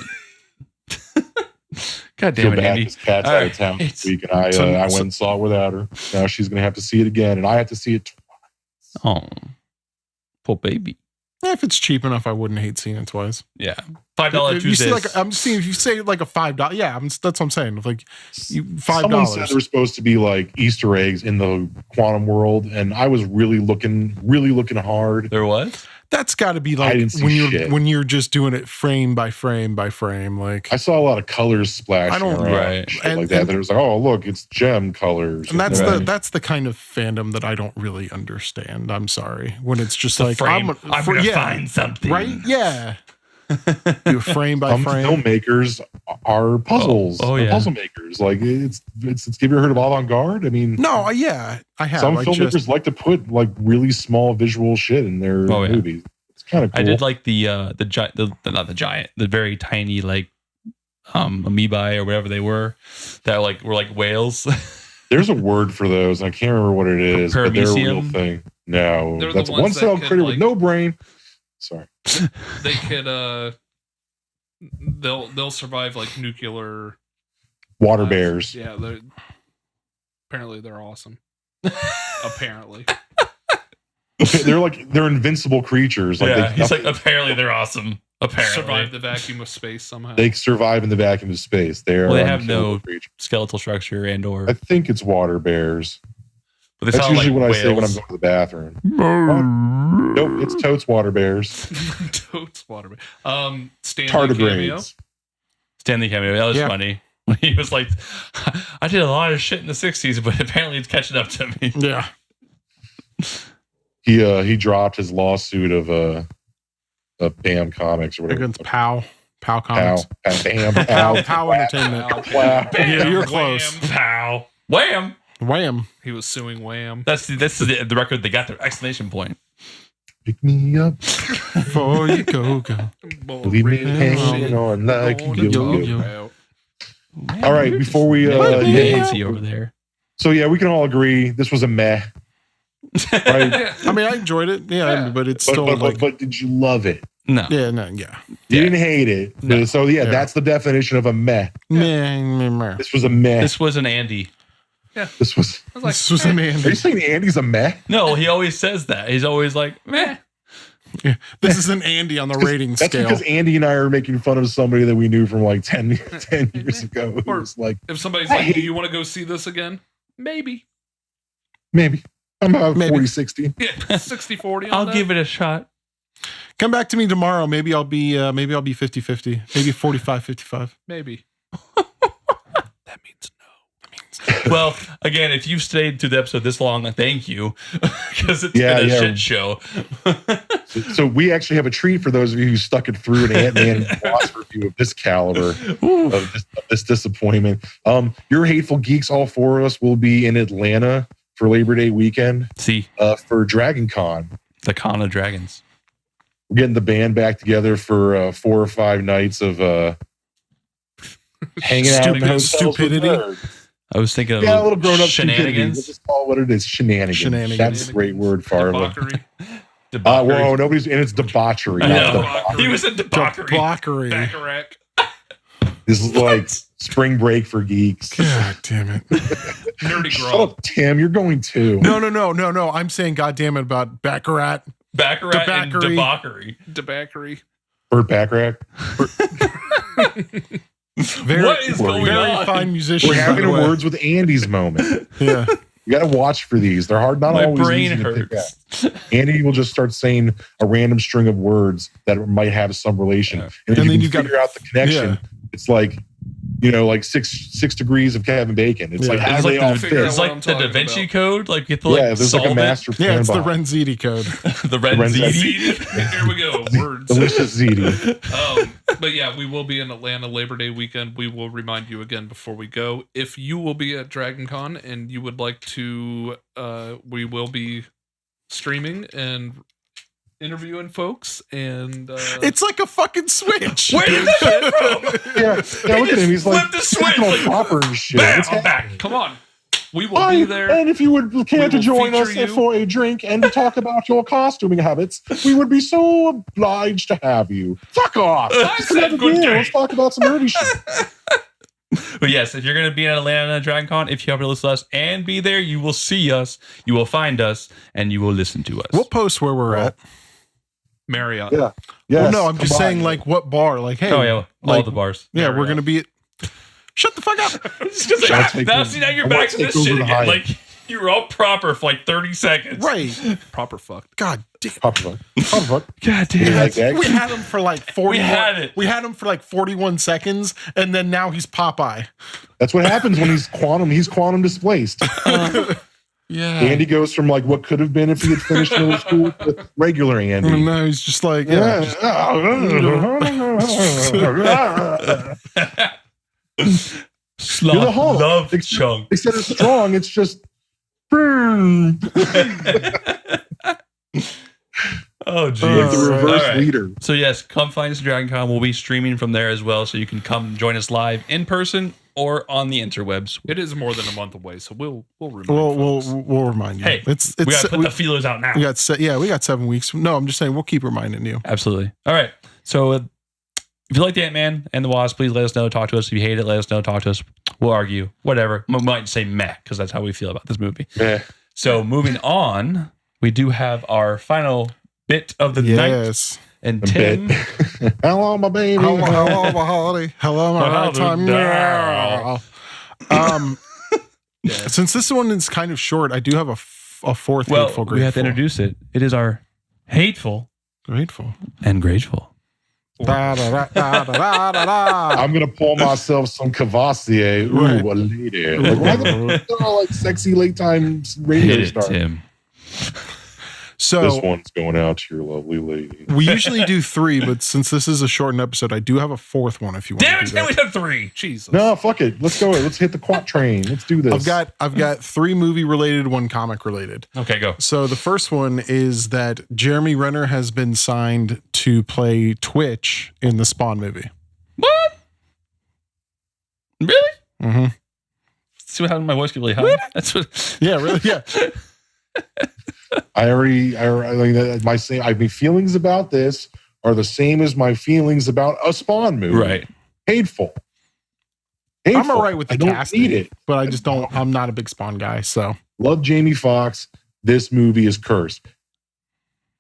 God damn it, Andy.
Cat's out of town this week, and I went and saw it without her. Now she's going to have to see it again, and I have to see it twice.
Oh, poor baby.
Yeah, if it's cheap enough, I wouldn't hate seeing it twice.
Yeah, $5 Tuesdays.
I'm just seeing if you say like a $5. Yeah, that's what I'm saying. Like $5.
Someone said there were supposed to be like Easter eggs in the quantum world, and I was really looking hard.
There was.
That's got to be like when you're just doing it frame by frame by frame. Like
I saw a lot of colors splashing around, shit like that. It was like, oh look, it's gem colors.
And that's the kind of fandom that I don't really understand. I'm sorry when it's just like
I'm gonna find something,
right? Yeah. Do frame by frame.
Filmmakers are puzzles. Puzzle makers. Like it's. Have you heard of avant-garde? I mean,
no, yeah, I have.
Some filmmakers like to put like really small visual shit in their movies. It's kind of cool.
I did like the very tiny like amoebae or whatever they were that were like whales.
There's a word for those. And I can't remember what it is, but they're a real thing. No, that's a one-celled critter with no brain. Sorry.
They could they'll survive like nuclear
water bears.
Yeah, apparently they're awesome. Apparently.
They're invincible creatures. Like
he's like apparently they're awesome. Apparently
survive the vacuum of space somehow.
They survive in the vacuum of space. They
have no skeletal structure or
I think it's water bears.
But
that's usually what I say when I'm going to the bathroom. Nope, it's totes water bears.
Totes water bears. Stanley cameo.
Stanley cameo. That was funny. When he was like, I did a lot of shit in the 60s, but apparently it's catching up to me.
Yeah.
He dropped his lawsuit of BAM Comics or whatever.
Against POW Comics.
POW
Entertainment.
Bam,
you're close.
POW. Wham.
He was suing Wham.
That's the record. They got their exclamation point.
Pick me up
before you go.
Leave me hanging on like yo. All right, before we
easy over there.
So yeah, we can all agree this was a meh. Right?
I mean, I enjoyed it. Yeah. But it's still
but did you love it?
No.
Yeah, no, yeah.
You didn't hate it. No. So that's the definition of a meh.
Meh.
This was a meh.
This was an Andy.
Yeah.
This was
an Andy.
Are you saying Andy's a meh?
No, he always says that. He's always like, meh.
Yeah, this is an Andy on the rating scale.
That's because Andy and I are making fun of somebody that we knew from like 10 years ago.
Or
like,
if somebody's like, do you want to go see this again? Maybe.
I'm about 40-60.
Yeah, 60-40.
I'll give it a shot.
Come back to me tomorrow. Maybe I'll be 50-50. Maybe 45-55.
Maybe. That means no.
Well, again, if you've stayed through the episode this long, thank you, because it's been a shit show.
So we actually have a treat for those of you who stuck it through an Ant-Man and the Wasp review of this caliber, of this disappointment. Your Hateful Geeks, all four of us, will be in Atlanta for Labor Day weekend. For Dragon Con.
The Con of Dragons.
We're getting the band back together for 4 or 5 nights of hanging out in hotels.
Stupidity.
I was thinking of
a little grown-up
shenanigans.
We'll just call it what it is. Shenanigans. That's a great word, Farva. Whoa, nobody's, and it's debauchery.
He was in debauchery.
Bacharach.
This is like spring break for geeks.
God damn it.
Nerdy
Shut
girl.
up, Tim. You're going to.
No. I'm saying God damn it about Baccarat.
And debauchery.
Debauchery.
Burt Bacharach.
Very fine musician.
We're having a words with Andy's moment.
Yeah.
You got to watch for these. They're hard. Not
My
always
brain
easy
hurts.
to pick out. Andy will just start saying a random string of words that might have some relation.
Yeah.
And then you figure out the connection. It's like, like 6 degrees of Kevin Bacon. It's like, how do they all fit?
It's like the Da Vinci Code. Like, you have to
there's like a master plan.
Yeah, it's the Renziti code.
The Renziti.
Here we go. Words.
Delicious ziti.
But yeah, we will be in Atlanta Labor Day weekend. We will remind you again before we go. If you will be at Dragon Con and you would like to, we will be streaming and interviewing folks, and
it's like a fucking switch.
Where did that come from?
Yeah, look at him. He's like
the switch.
all proper and shit.
I'm back. Come on. We will be there.
And if you would care to join us for a drink and to talk about your costuming habits, we would be so obliged to have you. Fuck off. Let's talk about some nerdy shit.
But yes, if you're going to be in Atlanta Dragon Con, if you happen to listen to us and be there, you will see us, you will find us, and you will listen to us.
We'll post where we're at.
Marriott.
Yeah.
Well, no, I'm just saying, like, what bar? Like, hey.
Oh, yeah. All the bars.
Yeah, we're going to be at. Shut the fuck up.
Now you're back to this shit again. Like, you were all proper for like 30 seconds.
Right.
Proper fuck.
God damn.
Proper fuck.
God damn.
We had him for like 41.
We had
him for like 41 seconds, and then now he's Popeye.
That's what happens when he's quantum displaced.
Yeah.
Andy goes from like what could have been if he had finished middle school to regular Andy.
And now he's just like,
You're the Hulk.
Love chunk.
Instead of strong, it's just.
Oh, geez.
Like the reverse leader.
So, yes, come find us at Dragon Con. We'll be streaming from there as well, so you can come join us live in person or on the interwebs.
It is more than a month away, so we'll remind
we'll remind you.
Hey, we got to put the feelers out now.
We got 7 weeks. No, I'm just saying we'll keep reminding you.
Absolutely. All right. So, if you like the Ant-Man and the Wasp, please let us know. Talk to us. If you hate it, let us know. Talk to us. We'll argue. Whatever. We might say meh, because that's how we feel about this movie.
Meh.
So, moving on, we do have our final bit of the night. And Tim.
Hello, my baby.
Hello, my honey. Hello, my time. Since this one is kind of short, I do have a fourth hateful, grateful.
We have to introduce it. It is our hateful,
grateful,
and grateful.
I'm gonna pull myself some Cavassier. Ooh, a lady. Like, why they're all like sexy late time radio stars?
Tim.
So
this one's going out to your lovely lady.
We usually do 3, but since this is a shortened episode, I do have a 4th one. If you want,
damn it, now we have 3. Jesus.
No, fuck it. Let's go. Let's hit the quat train. Let's do this.
I've got 3 movie related, 1 comic related.
Okay, go.
So the first one is that Jeremy Renner has been signed to play Twitch in the Spawn movie.
What? Really?
Mm-hmm.
See what happened? My voice get really high. Really? That's what.
Yeah, really. Yeah.
My feelings about this are the same as my feelings about a Spawn movie.
Right.
Hateful.
I'm all right with the casting.
Need it,
but I just don't. I'm not a big Spawn guy. So
love Jamie Foxx. This movie is cursed.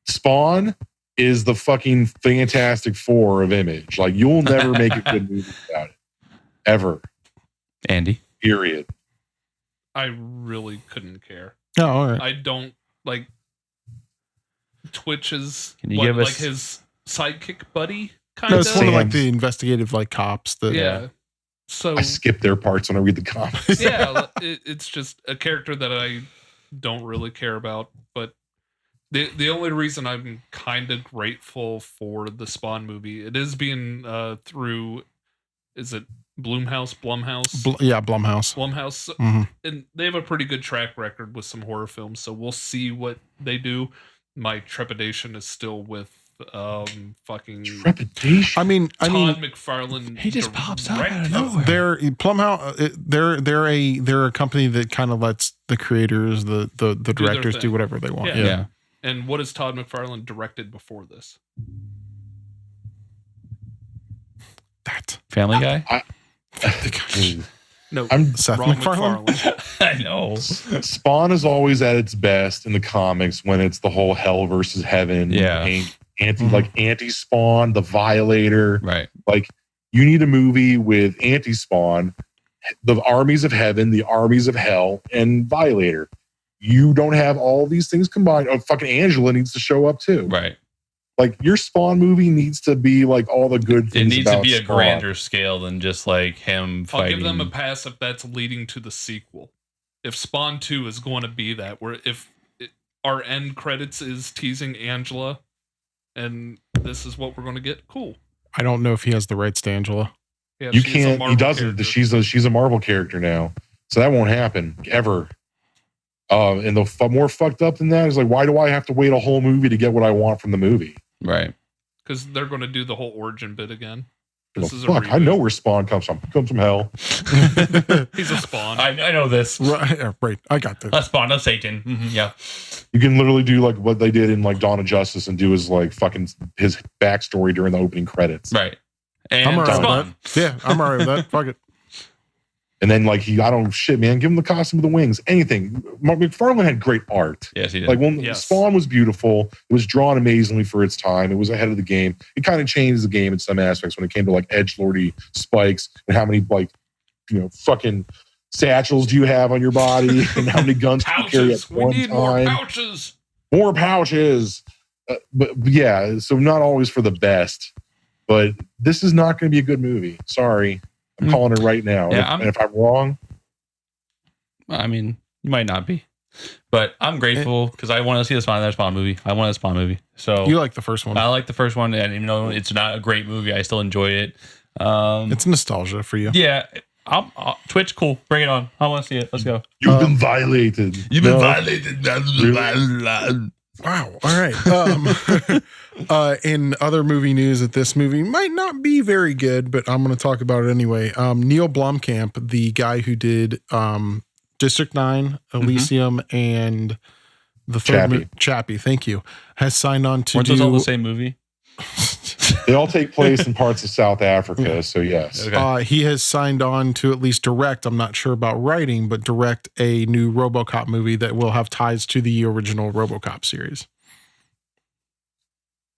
Spawn is the fucking Fantastic Four of Image. Like, you'll never make a good movie about it, ever.
Andy.
Period.
I really couldn't care.
Oh, all right.
I don't like Twitch is
Can you give us
like his sidekick buddy kind of.
It's one of like the investigative like cops that
yeah. So
I skip their parts when I read the comics.
yeah, it's just a character that I don't really care about. But the only reason I'm kind of grateful for the Spawn movie, it is being through, is it Blumhouse? Blumhouse.
hmm
And they have a pretty good track record with some horror films, so we'll see what they do. My trepidation is still with fucking
Trepidation.
I mean,
Todd McFarlane.
He just pops out out of nowhere.
they're Plumhouse. They're a company that kind of lets the creators, the directors
thing.
do whatever they want.
Yeah.
And what has Todd McFarlane directed before this?
That
Family Guy.
No,
I'm
Seth
wrong
MacFarlane?
I know.
Spawn is always at its best in the comics when it's the whole hell versus heaven.
Yeah.
Anti-Spawn, the Violator.
Right.
Like, you need a movie with Anti-Spawn, the armies of heaven, the armies of hell, and Violator. You don't have all these things combined. Oh, fucking Angela needs to show up too.
Right.
Like, your Spawn movie needs to be like all the good
It
things.
needs to
about
be a
Spawn.
grander scale than just like him
I'll
fighting.
give them a pass if that's leading to the sequel. If Spawn 2 is going to be that, where if our end credits is teasing Angela, and this is what we're going to get, cool.
I don't know if he has the rights to Angela.
Yeah,
You
she's a
can't.
Marvel
He doesn't.
character.
She's a Marvel character now, so that won't happen ever. And the more fucked up than that is like, why do I have to wait a whole movie to get what I want from the movie?
Right.
Because they're going to do the whole origin bit again.
Well,
This is a
fuck, I
reboot.
know where Spawn comes from. He comes from hell.
He's a Spawn.
I know this.
Right. I got this.
A spawn of Satan. Yeah.
You can literally do like what they did in like Dawn of Justice and do his like fucking his backstory during the opening credits.
Right. And
I'm all right
Spawn.
with that. Yeah, I'm all right with that. Fuck it.
And then like shit, man, give him the costume with the wings. Anything. McFarlane had great art.
Yes, he did.
Like when
Yes.
Spawn was beautiful, it was drawn amazingly for its time. It was ahead of the game. It kind of changed the game in some aspects when it came to like edgelordy spikes and how many like fucking satchels do you have on your body and how many guns can you carry at
Pouches. We
one
need more
time.
pouches.
More pouches. But yeah, so not always for the best. But this is not going to be a good movie. Sorry, I'm calling it right now.
Yeah,
and if I'm wrong,
I mean, you might not be, but I'm grateful because I want to see the Spawn movie. I want a Spawn movie. So
You like the first one.
I like the first one, and even though it's not a great movie, I still enjoy it.
It's nostalgia for you.
Yeah. Twitch, cool. Bring it on. I want to see it. Let's go.
you've been violated.
violated.
Wow. All right. In other movie news, that this movie might not be very good, but I'm going to talk about it anyway. Neil Blomkamp, the guy who did District 9, Elysium, and the third Chappie, thank you, has signed on to
Weren't those all the same movie?
They all take place in parts of South Africa, so yes.
Okay.
He has signed on to at least direct, I'm not sure about writing, but direct a new RoboCop movie that will have ties to the original RoboCop series.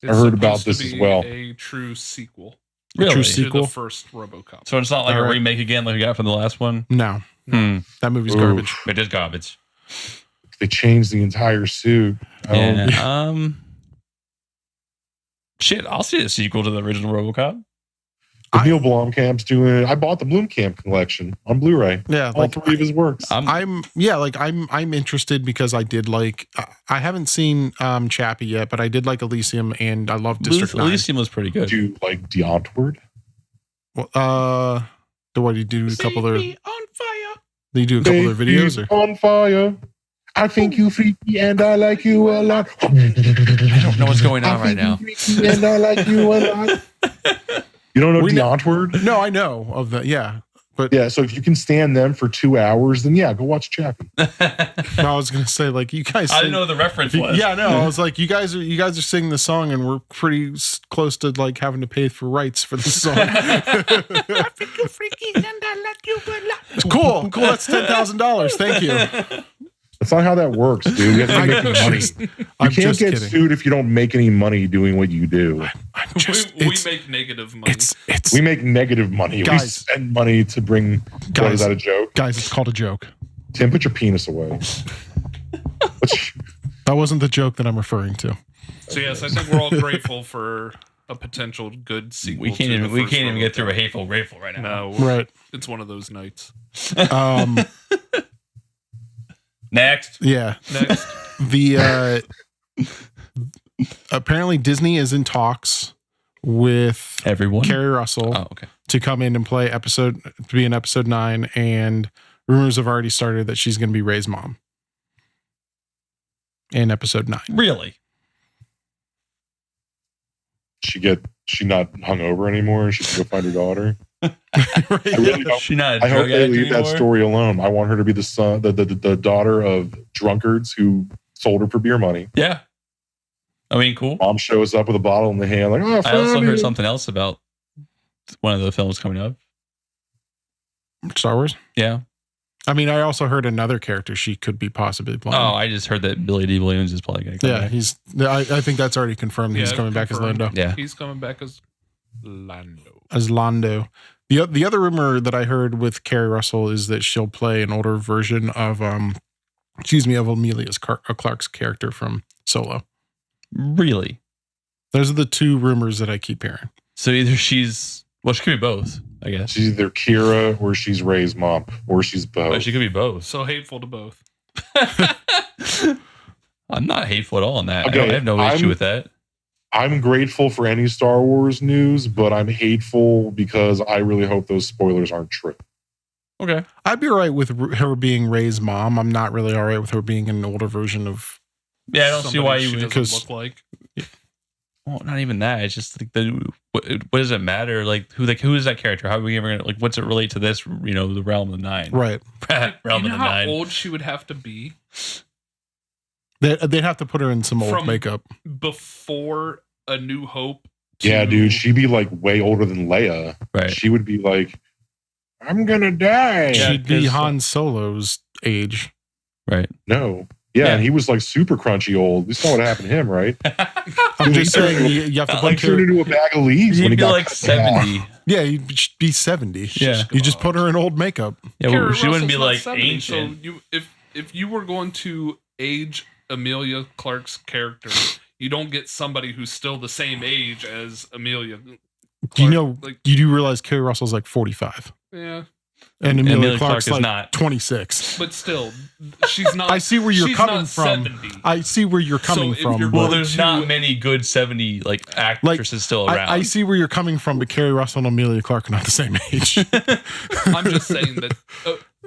I heard about
supposed to
this as
be
well.
A true sequel.
Really?
True
To
sequel?
the first RoboCop.
So it's not like
All
a
right.
remake again like we got from the last one?
No, that movie's
Oof.
garbage.
It is garbage.
They changed the entire suit.
Yeah. Shit, I'll see a sequel to the original RoboCop.
Neil Blomkamp's doing it. I bought the Blomkamp collection on Blu-ray.
Yeah,
All three of his works.
I'm interested because I did like I haven't seen Chappie yet, but I did like Elysium and I love District 9.
Elysium was pretty good.
Do you like The Ontward?
Well, what do you do? A couple of their,
on fire.
do you do a couple of their videos? Or?
On fire. I think you freaky and I like you a lot.
I don't know what's going on right now.
Freaky and I like you a lot. You don't know The Ontward?
No, I know of that. Yeah, but
Yeah, so if you can stand them for 2 hours, then yeah, go watch Chappie.
no, I was gonna say like you guys.
I didn't know what the reference was.
Yeah, no, I was like, you guys are singing the song, and we're pretty close to like having to pay for rights for this song.
I think you're freaky and I like you a lot.
Cool. That's $10,000. Thank you.
That's not how that works, dude. You have to make any money.
I'm
You can't
just
get
kidding.
sued if you don't make any money doing what you do.
I'm just.
We
it's,
make negative money.
it's
We make negative money. We
Guys.
spend money to bring. What,
Guys.
is that a joke?
guys. It's called a joke.
Tim, put your penis away.
That wasn't the joke that I'm referring to.
So yes, I think we're all grateful for a potential good sequel.
We can't even get through a Hateful Grateful right now.
No,
Right.
It's one of those nights.
Next.
Yeah.
Next,
The apparently Disney is in talks with
Everyone.
Kerry Russell
Oh, okay.
to come in and be in episode 9, and rumors have already started that she's going to be Ray's mom in episode 9.
Really?
She not hungover anymore. She can go find her daughter.
Right,
I really hope,
She not a
I hope
drug
they
addict
leave that
anymore?
story alone. I want her to be the daughter of drunkards who sold her for beer money.
Yeah. I mean, cool.
Mom shows up with a bottle in the hand, like, oh,
I also
Fanny.
heard something else about one of the films coming up.
Star Wars.
Yeah.
I mean, I also heard another character she could be possibly playing.
Oh, I just heard that Billy D. Williams is probably going to come
yeah,
back.
I think that's already confirmed. He's coming back as
confirmed.
Lando.
Yeah.
He's coming back as Lando.
As Lando. The other rumor that I heard with Kerry Russell is that she'll play an older version of Emilia Clarke's character from Solo.
Really?
Those are the two rumors that I keep hearing.
So either she could be both, I guess.
She's either Kira or she's Ray's mom or she's both.
But she could be both.
So hateful to both.
I'm not hateful at all on that.
Okay,
I have no issue with that.
I'm grateful for any Star Wars news, but I'm hateful because I really hope those spoilers aren't true.
Okay.
I'd be all right with her being Ray's mom. I'm not really all right with her being an older version of.
Yeah, I don't see why you
she
would.
doesn't look like.
Well, not even that. It's just like what does it matter? Like who is that character? How are we ever gonna, like, what's it relate to this? You know, the realm of the 9.
Right.
Realm
You know
of the
how
9.
old she would have to be
They'd have to put her in some old
From-
makeup.
before A New Hope?
Yeah, dude, she'd be like way older than Leia.
Right.
She would be like, I'm gonna die.
Yeah,
She'd be
'cause-
Han Solo's age.
Right.
No. Yeah, and he was like super crunchy old. We saw what happened to him, right?
I'm just saying you have to put
Like turned into a bag of leaves when
You'd
he
be
got
like
cut in half.
70.
Yeah, you'd be 70.
Yeah.
You just put her in old makeup.
Yeah,
Kerry
well, she wouldn't be
Russell's
like
not 70,
ancient.
So if you were going to age Emilia Clarke's character, you don't get somebody who's still the same age as Emilia.
Do you know,
Like,
you do realize Kerry Russell's like 45.
yeah,
And Emilia Clarke's
Clarke is
like
not.
26.
but still, she's not.
I see where you're
she's
coming
not
from.
70.
I see where you're coming
if
from.
you're
Well,
but
there's not many good 70 like actresses still around.
I see where you're coming from, but Kerry Russell and Emilia Clarke are not the same age.
I'm just saying that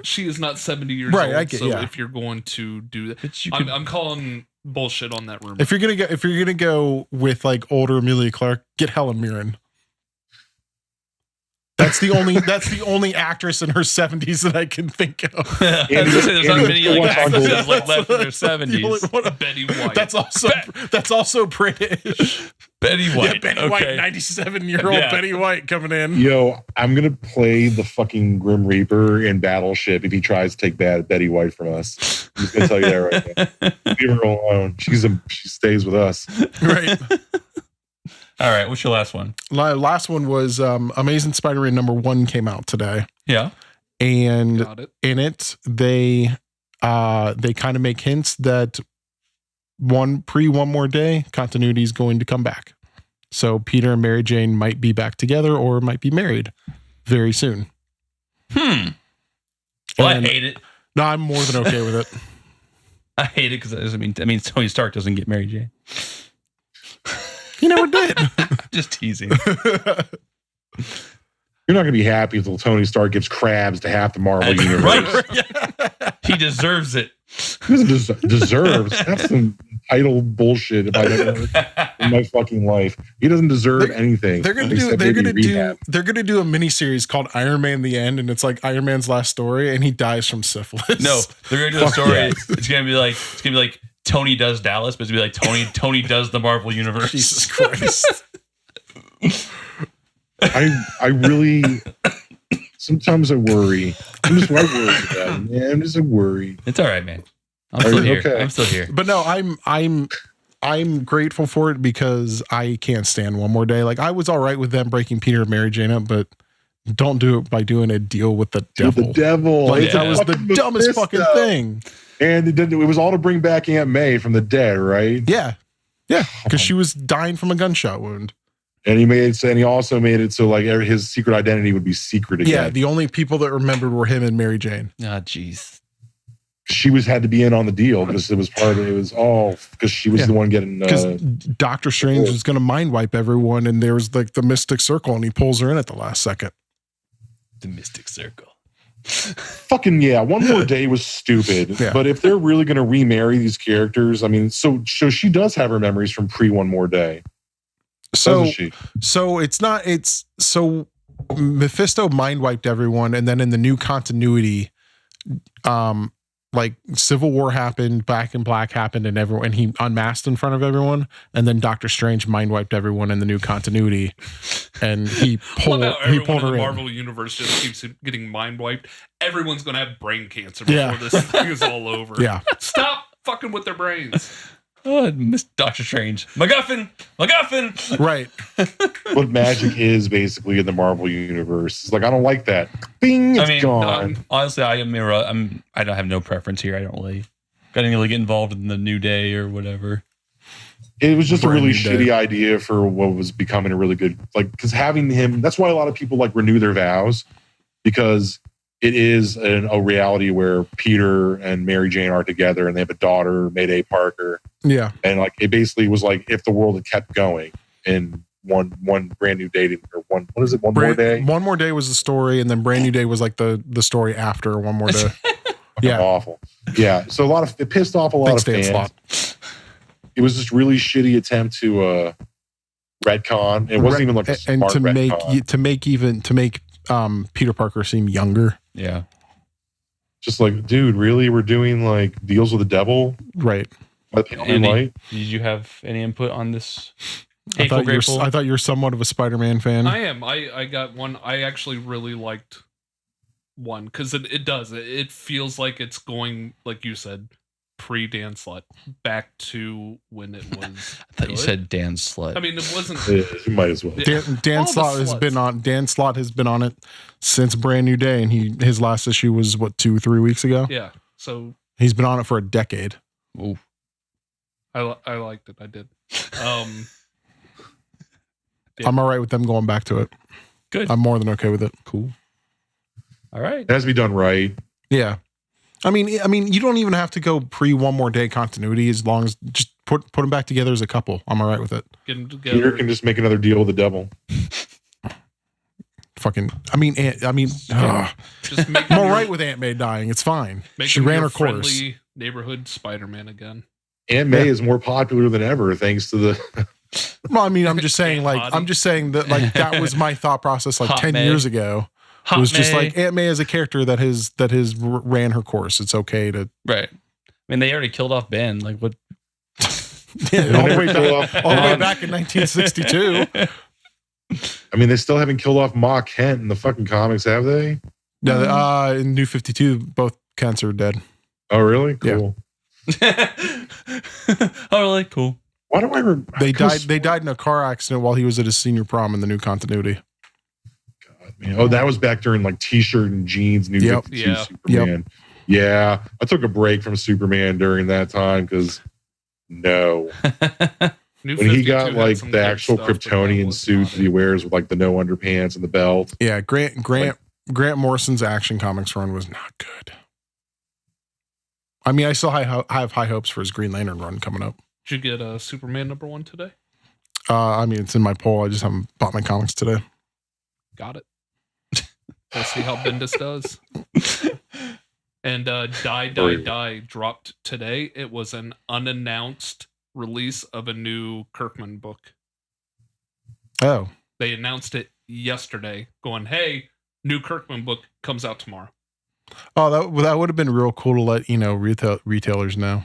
she is not 70 years
Right,
old.
I get-
so
yeah.
if you're going to do that,
But you could-
I'm calling bullshit on that rumor.
if you're gonna go with like older Emilia Clarke, get Helen Mirren. That's the only actress in her 70s that I can think of.
I was gonna say, there's not many like
What's on
actresses
Gold?
like left in their
The only
70s.
one-
Betty White.
That's also British.
Betty White.
Yeah, Betty
okay.
White, 97-year-old
Yeah.
Betty White coming in.
Yo, I'm gonna play the fucking Grim Reaper in Battleship if he tries to take Betty White from us. I'm just gonna tell you that right now. Leave her alone. She stays with us.
Right.
All right. What's your last one?
Last one was Amazing Spider-Man #1 came out today,
Yeah.
and
Got it.
in it they kind of make hints that one more day continuity is going to come back. So Peter and Mary Jane might be back together or might be married very soon.
Well,
And-
I hate it.
No, I'm more than okay with it.
I hate it because I mean Tony Stark doesn't get Mary Jane.
He never did.
Just teasing.
You're not gonna be happy until Tony Stark gives crabs to half the Marvel universe.
Right. He deserves it.
He doesn't deserves. That's some title bullshit if I've ever heard in my fucking life. He doesn't deserve anything.
They're gonna
except maybe rehab.
do a miniseries called Iron Man: The End, and it's like Iron Man's last story, and he dies from syphilis.
No, they're gonna do a
Fuck
story.
yeah.
It's gonna be like Tony does Dallas, but it's gonna be like Tony does the Marvel universe.
Jesus Christ.
I really sometimes I worry. I worry about it, man. I'm just worried.
It's all right, man. I'm
Are
still
you
here.
okay?
I'm still here.
But no, I'm grateful for it because I can't stand one more day. Like I was all right with them breaking Peter and Mary Jane up, but don't do it by doing a deal with the devil.
The devil.
Like
It's
that
a
was the
fucking
dumbest
Mephisto.
fucking thing.
And it was all to bring back Aunt May from the dead, right?
Yeah. Yeah. Because she was dying from a gunshot wound.
And he also made it so like his secret identity would be secret again.
Yeah, the only people that remembered were him and Mary Jane.
Ah, jeez.
She had to be in on the deal because it was all because she was the one getting.
Because Doctor Strange was going to mind wipe everyone, and there was like the Mystic Circle, and he pulls her in at the last second.
The Mystic Circle.
Fucking yeah! One More Day was stupid,
Yeah.
but if they're really going to remarry these characters, I mean, so she does have her memories from pre One More Day.
So
Doesn't she?
So Mephisto mind wiped everyone, and then in the new continuity, like Civil War happened, Back in Black happened, and he unmasked in front of everyone, and then Doctor Strange mind wiped everyone in the new continuity, and he pulled
Love how everyone in
her
the
in.
Marvel universe just keeps getting mind wiped. Everyone's gonna have brain cancer before this thing is all over.
Yeah.
Stop fucking with their brains.
Oh, Miss Doctor Strange. MacGuffin.
Right.
What magic is basically in the Marvel universe. It's like I don't like that. Bing, it's gone.
Honestly, I don't have no preference here. I don't really get involved in the New Day or whatever.
It was just a really
Brand new
shitty idea for what was becoming a really good, like, because having him, that's why a lot of people like renew their vows, because it is a reality where Peter and Mary Jane are together and they have a daughter, Mayday Parker.
Yeah.
And like, it basically was like if the world had kept going in one brand new day, or one more day?
One More Day was the story, and then Brand New Day was like the story after One More Day. Yeah.
Awful. Yeah. So it pissed off a lot of fans.
Slot.
It was just really shitty attempt to retcon. It wasn't even like a
and
smart
to
retcon.
make Peter Parker seem younger.
Yeah.
Just like, dude, really? We're doing like deals with the devil?
Right.
Andy, did you have any input on this?
I thought you were somewhat of a Spider-Man fan.
I am. I got one. I actually really liked one because it feels like it's going, like you said, pre-Dan Slott back to when it was.
I thought you said Dan Slott.
I mean, it wasn't.
You might as well.
Dan Slott has been on it since Brand New Day, and his last issue was 2-3 weeks ago.
Yeah. So
he's been on it for a decade.
Ooh.
I liked it. I did. Yeah.
I'm all right with them going back to it.
Good.
I'm more than okay with it.
Cool. All right.
It has to be done right.
Yeah. I mean, you don't even have to go pre One More Day continuity as long as just put them back together as a couple. I'm all right with it.
Get them together.
Peter can just make another deal with the devil.
Just make
I'm all right with Aunt May dying. It's fine. She ran her course.
Friendly neighborhood Spider-Man again.
Aunt May is more popular than ever thanks to the.
Well, I mean, I'm just saying that like that was my thought process like
Hot
10
May.
years ago. It was just like Aunt May is a character that has ran her course. It's okay to
Right. I mean, they already killed off Ben. Like what?
all the way back in 1962.
I mean, they still haven't killed off Ma Kent in the fucking comics, have they?
No, in New 52, both Kents are dead.
Oh, really? Cool.
Oh, really? Cool.
Why do I remember?
They died in a car accident while he was at his senior prom in the new continuity.
God, man. Oh, that was back during like T-shirt and jeans, New 52
Yeah.
Superman. Yeah, I took a break from Superman during that time because
New
when he
52
got
had
like
some
the
good
actual
stuff, but that
Kryptonian
was
suit
not
that he wears with like the no underpants and the belt.
Yeah, Grant Morrison's Action Comics run was not good. I mean, I still have high hopes for his Green Lantern run coming up.
Did you get a Superman #1 today?
I mean, it's in my poll. I just haven't bought my comics today.
Got it. We'll see how Bendis does. And Die dropped today. It was an unannounced release of a new Kirkman book.
Oh,
They announced it yesterday, going, "Hey, new Kirkman book comes out tomorrow."
that would have been real cool to let retailers know.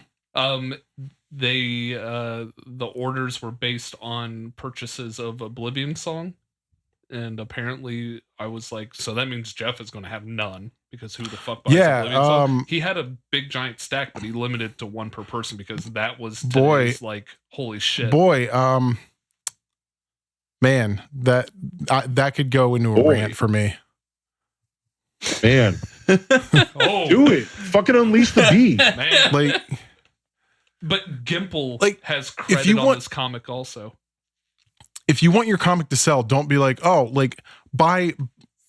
The orders were based on purchases of Oblivion Song, and apparently I was like, so that means Jeff is going to have none because who the fuck buys Oblivion Song? He had a big giant stack, but he limited it to one per person because that was today's, like, holy shit.
Man, that could go into a rant for me.
Man,
Oh
do it! Fucking unleash the beast.
man!
Like,
But Gimple
Like,
has
if you
credit on
want-
this comic also.
if you want your comic to sell, don't be like, oh, like buy.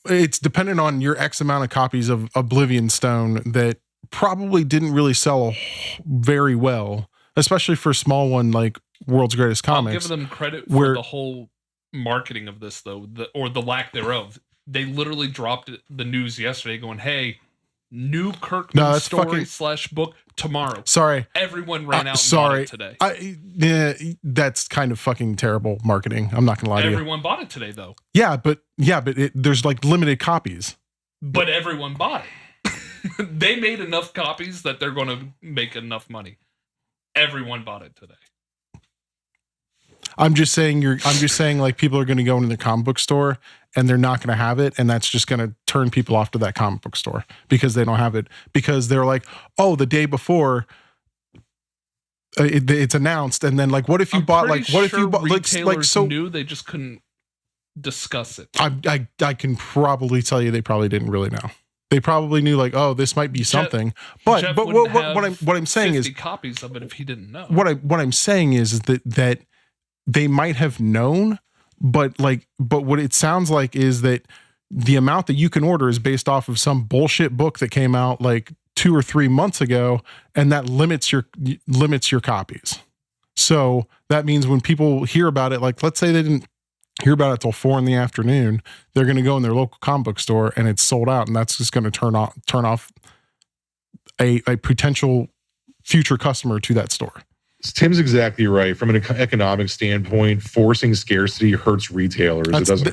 It's dependent on your X amount of copies of Oblivion Stone that probably didn't really sell very well, especially for a small one like World's Greatest Comics.
I'll give them credit for the whole marketing of this, though, or the lack thereof. They literally dropped the news yesterday going, hey, new Kirkman story / book tomorrow.
Sorry.
Everyone ran out and bought it today.
That's kind of fucking terrible marketing. I'm not going to lie to you.
Everyone bought it today, though.
Yeah, but there's like limited copies.
But everyone bought it. They made enough copies that they're going to make enough money. Everyone bought it today.
I'm just saying like people are going to go into the comic book store and they're not going to have it, and that's just going to turn people off to that comic book store because they don't have it, because they're like, oh, the day before it's announced, and then like, what if you bought like so
knew they just couldn't discuss it.
I can probably tell you they probably didn't really know. They probably knew like, oh, this might be something. But what I'm saying is
copies of it if he didn't know.
What I'm saying is that they might have known, but what it sounds like is that the amount that you can order is based off of some bullshit book that came out like 2 or 3 months ago, and that limits your copies. So that means when people hear about it, like let's say they didn't hear about it till 4 PM, they're going to go in their local comic book store and it's sold out, and that's just going to turn off a potential future customer to that store.
Tim's exactly right. From an economic standpoint, forcing scarcity hurts retailers.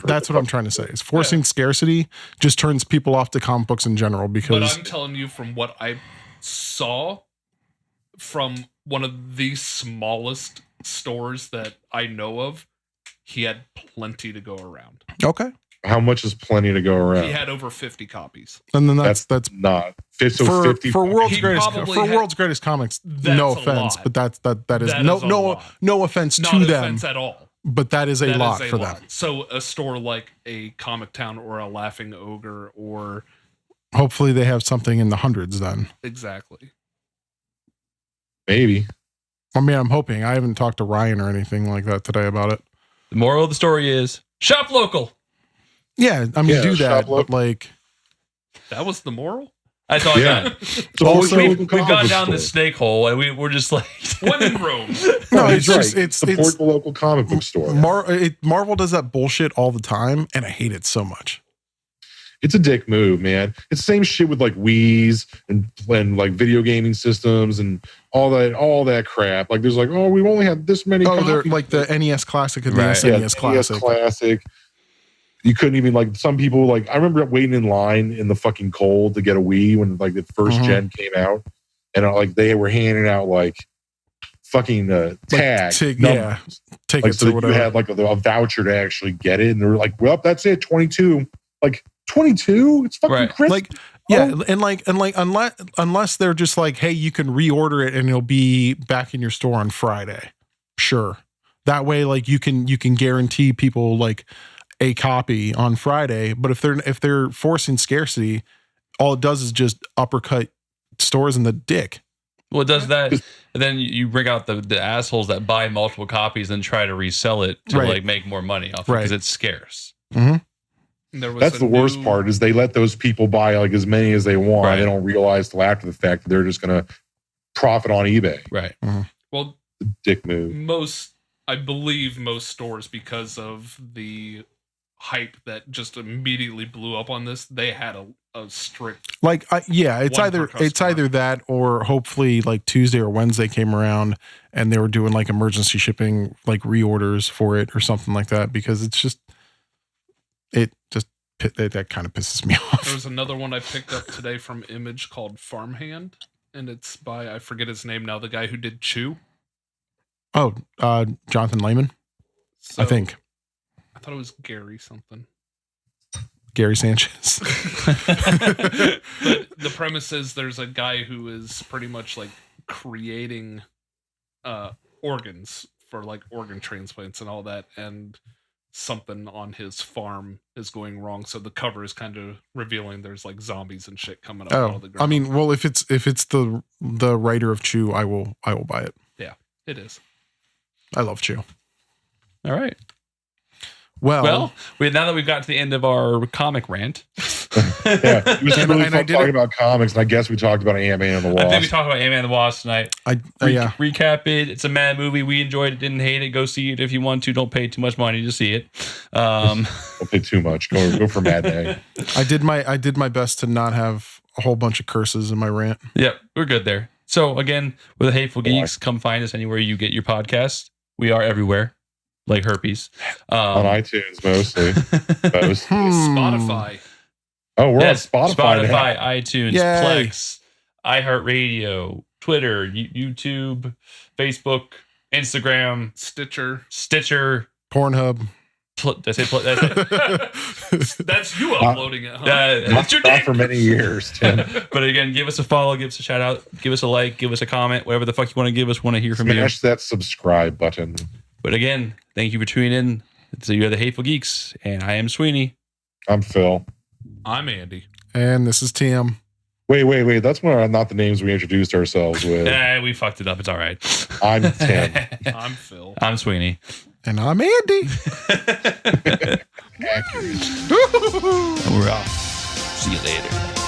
That's what I'm trying to say. Is forcing scarcity just turns people off to comic books in general. Because,
but I'm telling you, from what I saw from one of the smallest stores that I know of, he had plenty to go around.
Okay.
How much is plenty to go around?
He had over 50 copies.
And then that's
not
so
50
for World's Greatest Comics. No offense, but that is no offense
not
to
offense
them.
Offense at all.
But that is a lot for them.
So a store like a Comic Town or a Laughing Ogre, or
hopefully they have something in the hundreds then.
Exactly.
Maybe.
I mean, I'm hoping. I haven't talked to Ryan or anything like that today about it.
The moral of the story is shop local.
Yeah, I mean, do that, but like...
That was the moral?
I thought that. We've gone down the snake hole, and we're just like...
When in Rome.
No,
it's right. Support the local comic book store.
Marvel does that bullshit all the time, and I hate it so much.
It's a dick move, man. It's the same shit with like Wii's and like video gaming systems and all that crap. Like there's like, oh, we've only had this many.
Oh, they're like the NES Classic and the SNES Classic.
NES Classic. You couldn't even like some people like I remember waiting in line in the fucking cold to get a Wii when like the first gen came out, and like they were handing out like fucking tags,
tickets,
so that you had like a voucher to actually get it, and they were like, well, that's it, 22, like 22, it's fucking crisp.
Like unless they're just like, hey, you can reorder it and it'll be back in your store on Friday. Sure, that way like you can guarantee people like a copy on Friday. But if they're forcing scarcity, all it does is just uppercut stores in the dick.
Well, it does that, and then you bring out the assholes that buy multiple copies and try to resell it to like make more money off it because it's scarce.
Mm-hmm.
That's the worst part is they let those people buy like as many as they want. Right. They don't realize till after the fact that they're just going to profit on eBay.
Right.
Mm-hmm.
Well,
the dick move.
I believe most stores, because of the hype that just immediately blew up on this, they had a strict
it's either that or hopefully like Tuesday or Wednesday came around and they were doing like emergency shipping, like reorders for it or something like that, because it's just that kind of pisses me off.
There was another one I picked up today from Image called Farmhand, and it's by, I forget his name now, the guy who did Chew.
Oh, Jonathan Lehman, I think.
I thought it was Gary something.
Gary Sanchez.
But the premise is there's a guy who is pretty much like creating organs for like organ transplants and all that, and something on his farm is going wrong, so the cover is kind of revealing there's like zombies and shit coming up out of the ground.
I mean, well, if it's the writer of Chew, I will buy it.
Yeah, it is.
I love Chew.
All right. Well, now that we've got to the end of our comic rant,
Yeah, it was really fun talking about comics, and I guess we talked about Ant-Man and the Wasp.
I think we talked about Ant-Man and the Wasp tonight. Recap it. It's a mad movie. We enjoyed it, didn't hate it. Go see it if you want to. Don't pay too much money to see it.
Don't pay too much. Go for Mad Day.
I did my best to not have a whole bunch of curses in my rant.
Yep, we're good there. So again, with the Hateful Geeks, come find us anywhere you get your podcast. We are everywhere. Like herpes.
On iTunes mostly.
Spotify.
Oh, we're on Spotify now.
iTunes,
Yay.
Plex, iHeartRadio, Twitter, YouTube, Facebook, Instagram, Stitcher,
Pornhub.
That's it.
That's you uploading it, huh?
Not for many years, Tim.
But again, give us a follow, give us a shout out, give us a like, give us a comment, whatever the fuck you want to give us. Want to hear from you.
Smash that subscribe button.
But again, thank you for tuning in. So you're the Hateful Geeks, and I am Sweeney.
I'm Phil.
I'm Andy.
And this is Tim.
Wait. That's not the names we introduced ourselves with.
We fucked it up. It's all right.
I'm Tim.
I'm Phil.
I'm Sweeney.
And I'm Andy.
Accurate.
And we're off. See you later.